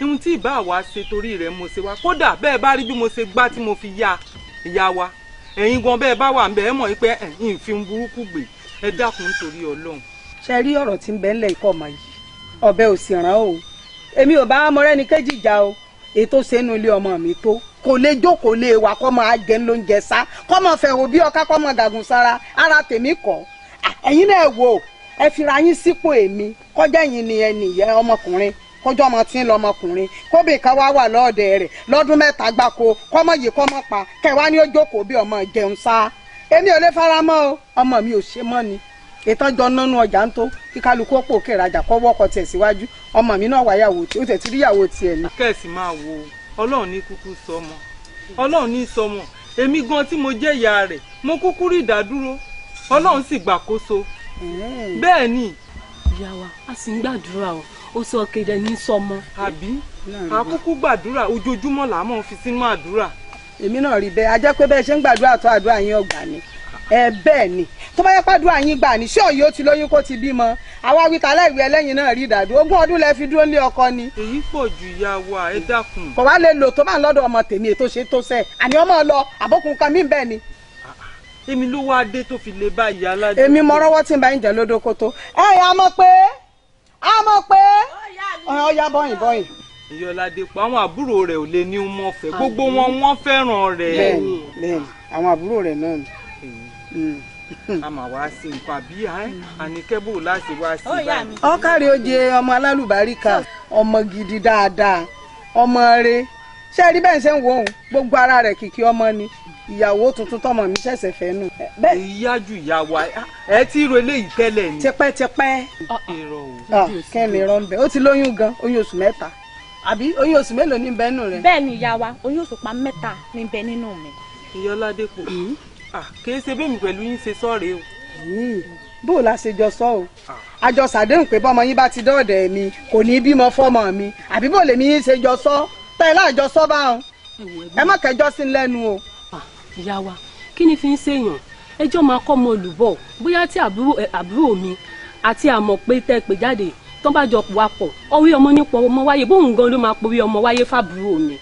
ihun tí ìbá wa ṣe torí rẹ̀ mo ṣe wá kódà bẹ́ẹ̀ bá rí bí mo ṣe gbá tí mo fi ya ìyá wa ẹ̀yin gan bẹ́ẹ̀ bá wà ń bẹ̀ ẹ́ mọ̀ wípé ẹ̀yin fi ń burúkú gbé ẹ dákun nítorí Ọlọ́run. ṣe rí ọ̀rọ̀ tí ń bẹ ńlẹ̀ ikọ̀ ọmọ yìí ọ̀bẹ ò sì rán o èmi ò bá mọ̀rẹ́ni kéjì já o ètò sẹ́nu ilé ọmọ mi tó kò lè jókòó lé wa kọ́ máa jẹ lóúnjẹ sá kọ́ máa fẹ̀hò bí ọká kọ́ máa dàgùn sára ara tèmi kọ́ ẹ̀yin náà wò ẹ fira yín sípò èmi kọjá yín ni ẹnì yẹ ọmọkùnrin kọjọ́ ọmọ tí ń lọ ọmọkùnrin kóbì ká wá wà lọ́ọ̀dẹ rẹ̀ lọ́dún mẹ́ta gbáko kọ́mọ yìí kọ́mọ pa kẹwàá ni ó jókòó bí ọmọ jẹun sá èmi ò lè fara mọ́ o ọmọ mi ò ṣe mọ́ ni ìtọ́jọ́ nánú ọjà ń tó kí kálukú ọ̀pọ̀ òkè ìrajà kọ́ wọ́kọ̀ tiẹ̀ síwájú ọmọ mi náà wáyàwó tí ó tẹ̀ tí ríyàwó tiẹ̀ ni. kẹ́sì máa wo Ọlọ́run ní kúkú sọmọ Ọlọ́run ní sọmọ èmi gan tí mo jẹ́ ìyá rẹ̀ mo kúkú rí ìdádúró Ọlọ́run sì gbàkóso bẹ́ẹ̀ ni. ìyá wa a sì ń gbàdúrà o ó sọ kéde ní sọmọ. àbí àkúkú gbàdúrà ojoojúmọ́ là á mọ̀ fi sínú àdúrà. èmi náà rí bẹ́ẹ̀ a jẹ́ pé bẹ́ẹ̀ ṣe ń gbàdúrà tó àdúrà yín ọgbà ni bẹ́ẹ̀ ni tó bá yẹ pàdúrà yín gbà ní ṣé òye ó ti lóyún kó ti bímọ àwa wíta aláìwé ẹlẹ́yin náà rí ìdádú 20 ọdún lẹ fi dúró nílé ọkọ ni. èyí pọ̀ ju ìyá wa ẹ dákun. kò wá lè lò tó bá ń lọ́dọ̀ ọmọ tèmi ètò ṣe tó sẹ́ àní ọmọ lọ àbókùn kan mí bẹ́ẹ̀ ni. èmi ló wá dé tó fi lè bá ìyá aládé. èmi mọ rọwọ́ tí ń bá ń jẹ lódókótó a mọ̀ pé ọ̀ya bọ́yìn. Ìyọládépò àwọn àbúrò rẹ̀ ò lè ní mọ́ fẹ́ gbogbo wọn fẹ́ràn rẹ̀. bẹ́ẹ̀ni àwọn àbúrò rẹ̀ náà ni. a máa wá sí nǹkan àbí àníkẹ́bù láti wá sí báyìí. ọkàrí oje ọmọ alálùbáríkà ọmọ gidi dáadáa ọmọ rẹ̀ ṣé rí bẹ́ẹ̀ ṣe ń wò ó gbogbo ara rẹ̀ kìkì ọmọ ni ìyàwó tuntun tọmọ mi ṣẹ̀ṣẹ̀ fẹ́ nù. ìyájú ìyá wa ẹ ti ro eléyìí tẹ́lẹ̀ ni. tipẹ́tipẹ́. èrò o. kẹ́ni irọ́ ń bẹ ó ti lóyún gan oyún oṣù 3. àbí oyún oṣù mélòó ní bẹ nínú rẹ. bẹ́ẹ̀ ni ìyá wa oyún òṣùpá 3 ní bẹ nínú mi. ìyá Ọládépò kì í ṣe bẹ́ẹ̀ mi pẹ̀lú yín ṣe sọ́ọ̀rẹ́ o. bó o la ṣe jọ sọ o àjọ ṣàdéhùn pé bọ́mọ yín bá ti dọ́ọ̀dẹ̀ mi kò ní bímọ fọ́mọ mi àbí bó lèmi yín ṣe jọ sọ tẹ́ ẹ láàjọ sọ báwọn ẹ má kẹjọ sí lẹ́nu o. ìyá wa kí ni fi ń ṣèyàn ẹjọ́ máa kọ́ ọmọ olùbọ̀ bóyá tí àbúrò mi àti àmọ̀ pé tẹ́ pè jáde tó bá jọ wà pọ̀ orí ọmọ nípa ọmọ wáyé bóun gan ló máa porí ọmọ wáyé fàbúrò mi.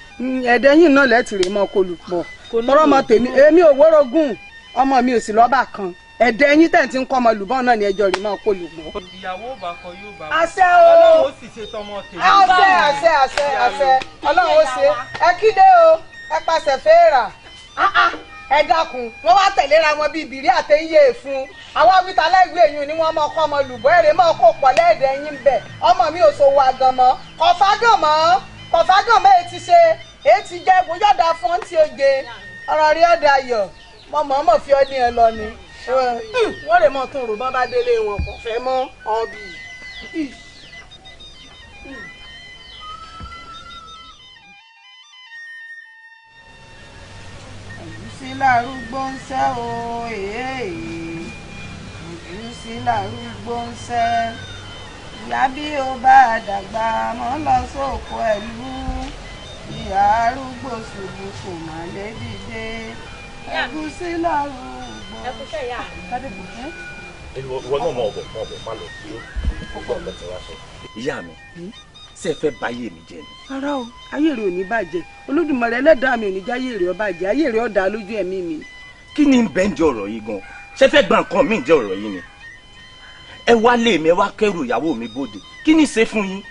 ẹ̀ẹ́dẹ́yìn náà lẹ́tìrì mọ́ kó lùpọ̀ tọrọ ọmọ tèmi èmi ò wórogún ọmọ mi ò sì lọ́bà kan ẹ̀ẹ́dẹ́yìn tẹ̀ tí ń kọ́ ọmọ lùbọ̀ náà ní ẹjọ́ rí mọ́ kó lùpọ̀. ìyàwó bá kọ yóò bá àṣẹ o Ọlọ́run ó sì ṣe tọmọ tèmi. àṣẹ Ọlọ́run ó ṣe ẹ kíde o ẹ pàṣẹ fèèrà ẹ dákun wọn wá tẹ̀léra wọn bíi ìbírí àtẹ̀yẹ fún àwọn awítà lẹ́gbẹ̀ẹ́ yìí ni wọ́n mọ ọkọ ọmọ lùbọ́ èrè mọ́ kó pọ̀ lẹ́ẹ̀dẹ̀ yín bẹ̀ ọmọ mi ò ṣòwò àgànmọ́ kọ̀fágànmọ́ etí ṣe etí jẹ́ bóyọ́dà fún ti oge ọ̀rọ̀ rí ọ̀dà ayọ̀ mọ̀ fi ọ́ ní ẹ lọ ni wọ́n lè mọ̀ tún rò bọ́n bá délé wọn kò fẹ́ mọ́ ọ̀bì. sí lárúgbó ń sẹ́ o ojú sí lárúgbó ń sẹ́ ìyá bí ó bá dàgbà mọ́ lọ sóko ẹ̀lú ìyá arúgbó ṣubú kò má lè dìde ojú sí lárúgbó. ìwọ náà mọ ọbọ má lọ sí ọgbọ ọgbẹ tí wàá sọ. ìyá mi ṣé ẹ fẹ́ báyé mi jẹ́ ni. rárá o ayé rẹ ò ní bàjẹ́ Olódùmarè ẹlẹ́dàá mi ò ní já ayé rẹ ó bàjẹ́ ayé rẹ ó dá lójú ẹ̀mí mi. kí ni bẹ́ẹ̀ ń jẹ́ ọ̀rọ̀ yìí gan ṣé fẹ́ gba nǹkan míì jẹ́ ọ̀rọ̀ yìí ni. ẹ wá lé mi ẹ wá kẹ́rù ìyàwó mi bóde kí ni ṣe fún yín.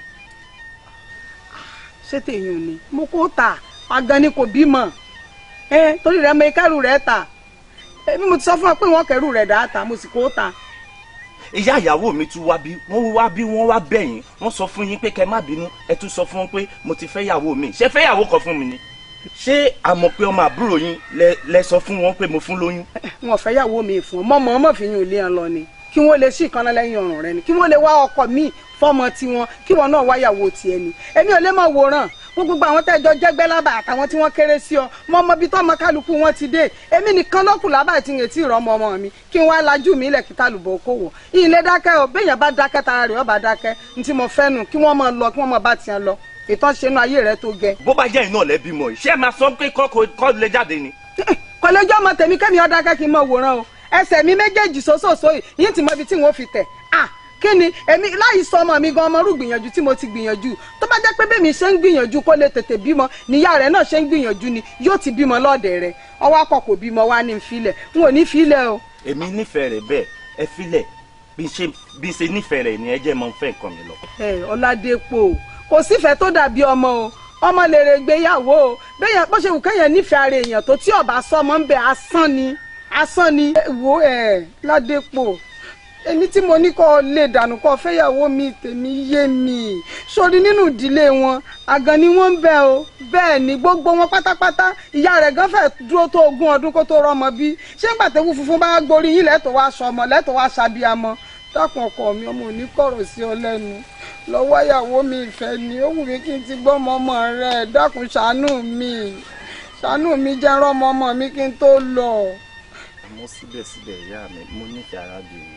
ṣé tèèyàn ni mo kó ta agan ni kò bímọ torí rẹ mọ ikẹ́rù rẹ ta bí mo ti sọ fún ọ pé wọ́n kẹ́rù rẹ dá ta mo sì kó ta. ìyá ìyàwó mi tún wá bí wọ́n wá bẹ̀yìn wọ́n sọ fún yín pé kẹ́ má bínú ẹ tún sọ fún wọn pé mo ti fẹ́ yàwó mi ṣé fẹ́ yàwó kan fún mi ni. ṣé àmọ̀ pé ọmọ àbúrò yín lẹ sọ fún wọn pé mo fún lóyún. wọn fẹ́ yàwó mi fún ọmọ fi yín ò lé ẹ lọ ni kí wọ́n lè sí ìkànnà lẹ́yìn ọ̀rùn rẹ ni kí wọ́n lè wá ọkọ míì fọmọ tiwọn kí wọn náà wáyàwó tiẹ̀ ni èmi ò lè mọ wòran wọn gbogbo àwọn tẹjọ jẹgbẹ lábà àtàwọn tí wọn kéré sí ọ mọ ọmọ bíi tọmọ kálukú wọn ti dé èmi nìkan lọkùn lábà tí n ètí ìrọmọ ọmọ mi kí n wá lajú mi ilẹ̀ kíta lùbọ̀ kó wọ̀ ilé dákẹ́ o béèyàn bá dákẹ́ tara rẹ̀ ọba dákẹ́ ní tí mo fẹ́ nù kí wọ́n máa lọ kí wọ́n máa bá tiẹ̀ lọ ìtàn ṣẹnu ayé rẹ tó gẹ. bó bá jẹ́ iná lẹ́bí mọ̀ ṣé ẹ máa sọ pé kọ́ lè jáde ni. kọ́lẹ́jọ́ ọmọ tèmi kẹ́mi ọ dákẹ́ kí n mọ wòran o ẹsẹ̀ mi méjèèjì sósòsó yìí tí mo fi tí n ò fi tẹ̀ kí ni èmi láì sọ ọmọ mi gan ọmọ rú gbìyànjú tí mo ti gbìyànjú tó bá jẹ́ pé bẹ́ẹ̀ mi ṣe ń gbìyànjú kó lè tètè bímọ níyà rẹ̀ náà ṣe ń gbìyànjú ni yóò ti bímọ lọ́ọ̀dẹ̀ rẹ̀ ọwọ́ akọ kò bímọ wá ní ìfilẹ̀ n ò ní filẹ̀ o. èmi nífẹ̀ẹ́ rẹ̀ bẹ́ẹ̀ ẹ filẹ̀ bí n ṣe nífẹ̀ẹ́ rẹ̀ ni ẹ jẹ́ mọ fẹ́ nǹkan mi lọ. Ọládépò kò sífẹ̀ẹ́ tó dàbí ọmọ o ọmọ lè rè gbéyàwó o bẹ́ẹ̀ bó ṣe wù kéèyàn nífẹ̀ẹ́ ara èèyàn tó tí ọba sọmọ ń bẹ asán ni wo Ládépò èmi tí mo ní kó lè dànù kó fẹ́yàwó mi tèmi yé mi sórí nínú ìdílé wọn àgàn ni wọ́n ń bẹ o bẹ́ẹ̀ ni gbogbo wọn pátápátá ìyá rẹ̀ gan fẹ́ dúró tó 20 ọdún kó tó rọ́mọ bí ṣé ń gbàtẹ́wù funfun bá gborí yín lẹ́tọ̀ wá sọmọ lẹ́tọ̀ wá ṣàbíamọ dákun ọkọ mi ọmọ òní kọ̀rọ̀ sí ọ lẹ́nu lọ́wọ́ ìyàwó mi ìfẹ́ ni ó wù mí kí n ti gbọ́ ọmọ rẹ̀ dákun ṣàánú mi jẹ́ rọ́mọ ọmọ mi kí n tó lọ. àmọ́ síbẹ̀síbẹ̀ ìyá mi mo nífẹ̀ẹ́ arábìnrin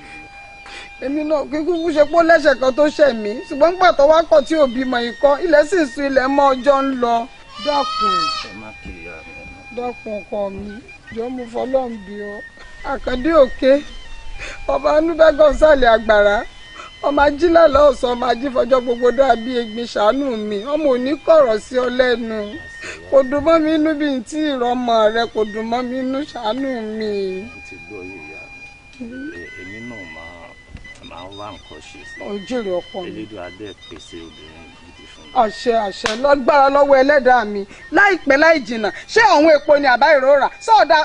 èmi náà kí kúkú ṣe pọ́ lẹ́sẹ̀ kan tó ṣẹ̀ mí ṣùgbọ́n nígbà tó wá kọ̀ tí òbí mọ̀ ikọ́ ilẹ̀ sì ń sun ilẹ̀ mọ́ ọjọ́ ń lọ. dákun ọkọ mi jọ mo fọlọ́n bí ọ àkàndé òkè ọba anúbẹ́gàn sàlẹ̀ àgbàrá ọmọ ajílẹ̀ ọ̀sán ọmọ ajífọjọ́ gbogbo dàbí egbin ṣàánú mi ọmọ òní kọ̀rọ̀ sí ọ lẹ́nu kò dùn mọ́ mi inú bí n tí ìrọmọ rẹ kò dùn mọ́ mi inú ṣàánú mi. èmi náà máa ń wá nǹkan ṣe sí. ó jèrè ọkọ mi. elédùn adé pèsè obìnrin gidi fún mi. àṣẹ lọ́gbára lọ́wọ́ ẹlẹ́dàá mi láìpẹ́ láì jìnnà ṣé àwọn epo ni àbá ìrora sọ́ọ̀dà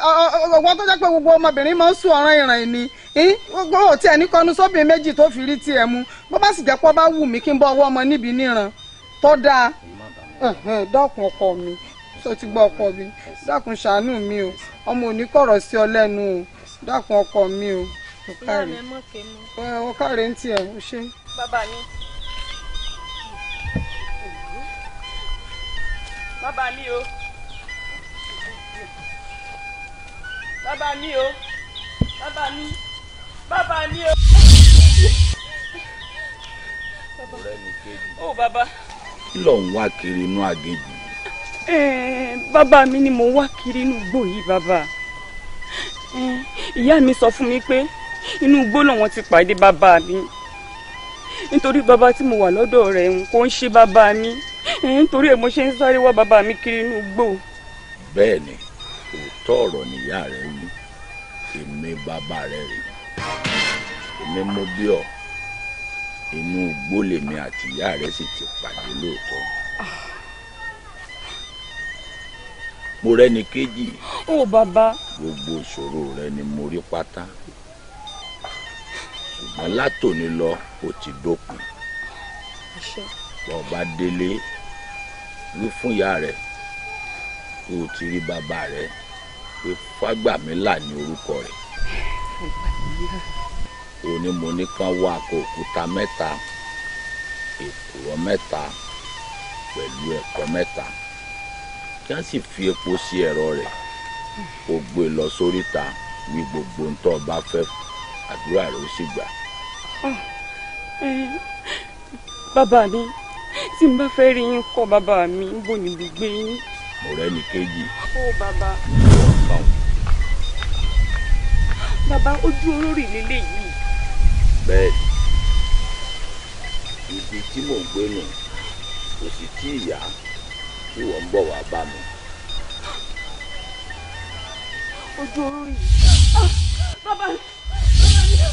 ọ̀wọ́ tó jẹ́ pé gbogbo ọmọbìnrin máa ń sún ọ̀ràn ìràn ìní gbogbo tí ẹni kọnu sóbìn méjì tó fi rí tiẹ̀ mu bó bá sì jẹ́ pọ́ bá wù mí kí n bọ́ ọwọ́ ọmọ níbi níran tó dáa dákun ọkọ mi tó ti gbọ́ ọkọ mi dákun ṣàánú mi o ọmọ òní kọ̀rọ̀ sí ọ lẹ́nu o dákun ọkọ mi o ọkàrẹ̀ ń tiẹ̀ ó ṣe. bàbá mi. bàbá mi o bàbá mi o bàbá mi bàbá mi o. ó bàbá. kí ló ń wá kiri inú agéjù? Bàbá mi ni mo wá kiri inú igbó yìí bàbá. Ìyá mi sọ fún mi pé inú igbó làwọn ti pàdé bàbá mi nítorí bàbá tí mo wà lọ́dọ̀ rẹ̀ kò ń ṣe bàbá mi nítorí ẹ̀ mo ṣe ń sáré wá bàbá mi kiri inú igbó. bẹ́ẹ̀ ni òótọ́ ọ̀rọ̀ nìyá rẹ̀ wí èmi bàbá rẹ̀ rè èmi mú bí ọ inú igbó lèmi àti ìyá rẹ̀ sì ti pàdé lóòótọ́. mo rẹ́ni kejì. ó bàbá. gbogbo ìṣòro rẹ ni mo rí pátá ṣùgbọ́n látòní lọ ó ti dópin. bọ́ bá délé wí fún ìyá rẹ kó o ti rí bàbá rẹ pé Fágbàmílà ní orúkọ rẹ̀. òní mo ní kán wá akọ òkúta mẹ́ta èkùrọ́ mẹ́ta pẹ̀lú ẹ̀kọ́ mẹ́ta kí wọ́n sì fi epo sí ẹ̀rọ rẹ̀ kó gbé lọ sóríta wí gbogbo ń tọ́ bá fẹ́ àdúrà rẹ̀ ó sì gbà. bàbá mi tí n bá fẹ́ rí yín kọ́ bàbá mi ń bò ní gbogbo yín. mo rẹ́ni kejì. ó bàbá. bàbá ojú olórí lílé yìí. bẹ́ẹ̀ ni ibi tí mò ń gbé nù kò sì tí ìyá tí wọ́n ń bọ̀ wá bá mi. ojú olórí. bàbá mi.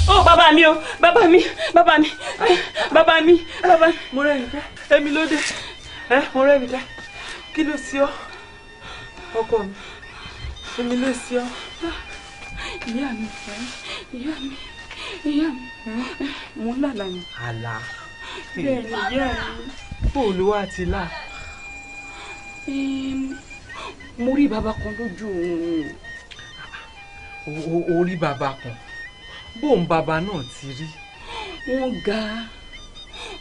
ó bàbá mi o bàbá mi bàbá mi bàbá mi bàbá mi. mo rẹ́ nìkan èmi ló dé mo rẹ́ nìkan kí ló sí ọ ọkọ mi èmi ló sí ọ. ìyá mi ìyá mi ìyá mi mo lálàá ni. àlá. bẹ́ẹ̀ ni ìyá mi. bóòlù wa ti là. mo rí bàbá kan lójú oorun. o rí bàbá kan bóun bàbá náà ti rí. wọ́n ga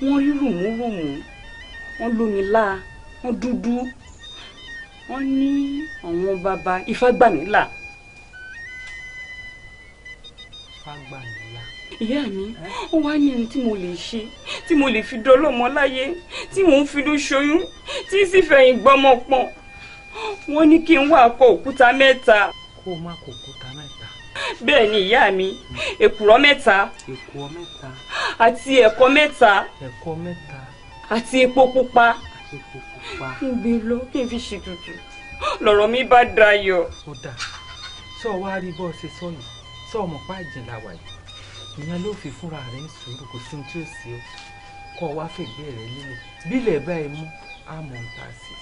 wọ́n rí rùmúrùmú wọ́n lómi láà wọ́n dúdú wọ́n ní àwọn bàbá Ifágbàmílà. Fágbàmílà. ìyá mi ó wá ní ohun tí mo lè ṣe tí mo lè fi dọ́lọ́mọ láyé tí mò ń fi ló ṣoyún tí sì fẹ̀yìn gbọ́mọ pọ̀n wọ́n ní kí n wá akọ òkúta mẹ́ta. kó o má kó òkúta mẹ́ta. bẹ́ẹ̀ ni ìyá mi èkùrọ́ mẹ́ta. èkùrọ́ mẹ́ta. àti ẹ̀kọ́ mẹ́ta. ẹ̀kọ́ mẹ́ta. àti epo pupa. àti epo pupa. kí n gbé lọ kí n fi ṣètùtù lọ̀rọ̀ mi bá dayọ̀. ó dà sọ wá rí bọ́ ṣe sọ yìí sọ ọmọ pa ìjìnlá wà yìí ìyẹn ló fi fúnra rẹ̀ ń sùúrù kò sí ohun tí ó sì ó kọ́ wá fègbè rẹ̀ lílẹ̀ bílẹ̀ báyìí mú àmọ́ ń ta sí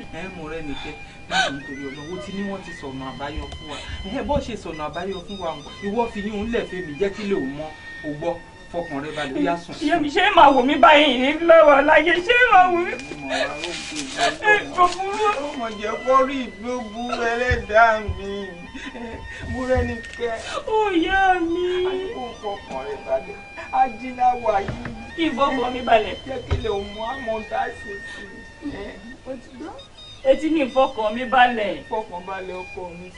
i. mo rẹ́ nìkẹ́ láti nítorí ọlọ́wọ́ tí ní wọ́n ti sọ̀nà àbáyọ fún wa bó ṣe sọ̀nà àbáyọ fún wa ìwọ fi yín òun lẹ̀ fẹ́ mi jẹ́ kí lè mọ o gbọ́ fọkàn rẹ balẹ̀ ó yá sùn. ìyá mi ṣé máa wò mí báyìí ní lọ́wọ́ láyé ṣé máa wò mí. ọmọ jẹ́ kó rí ìgbógun ẹlẹ́dàá mi mo rẹ́ nìkẹ́. ó yá mi. àdúgbò fọkàn rẹ balẹ̀ ajínáwá yìí. kí ìfọkàn mi balẹ̀. jẹ́ kí lè mú àmọ́ tá a ṣe sí i. etí ní ìfọkàn mi balẹ̀. ìfọkàn balẹ̀ ọkọ mi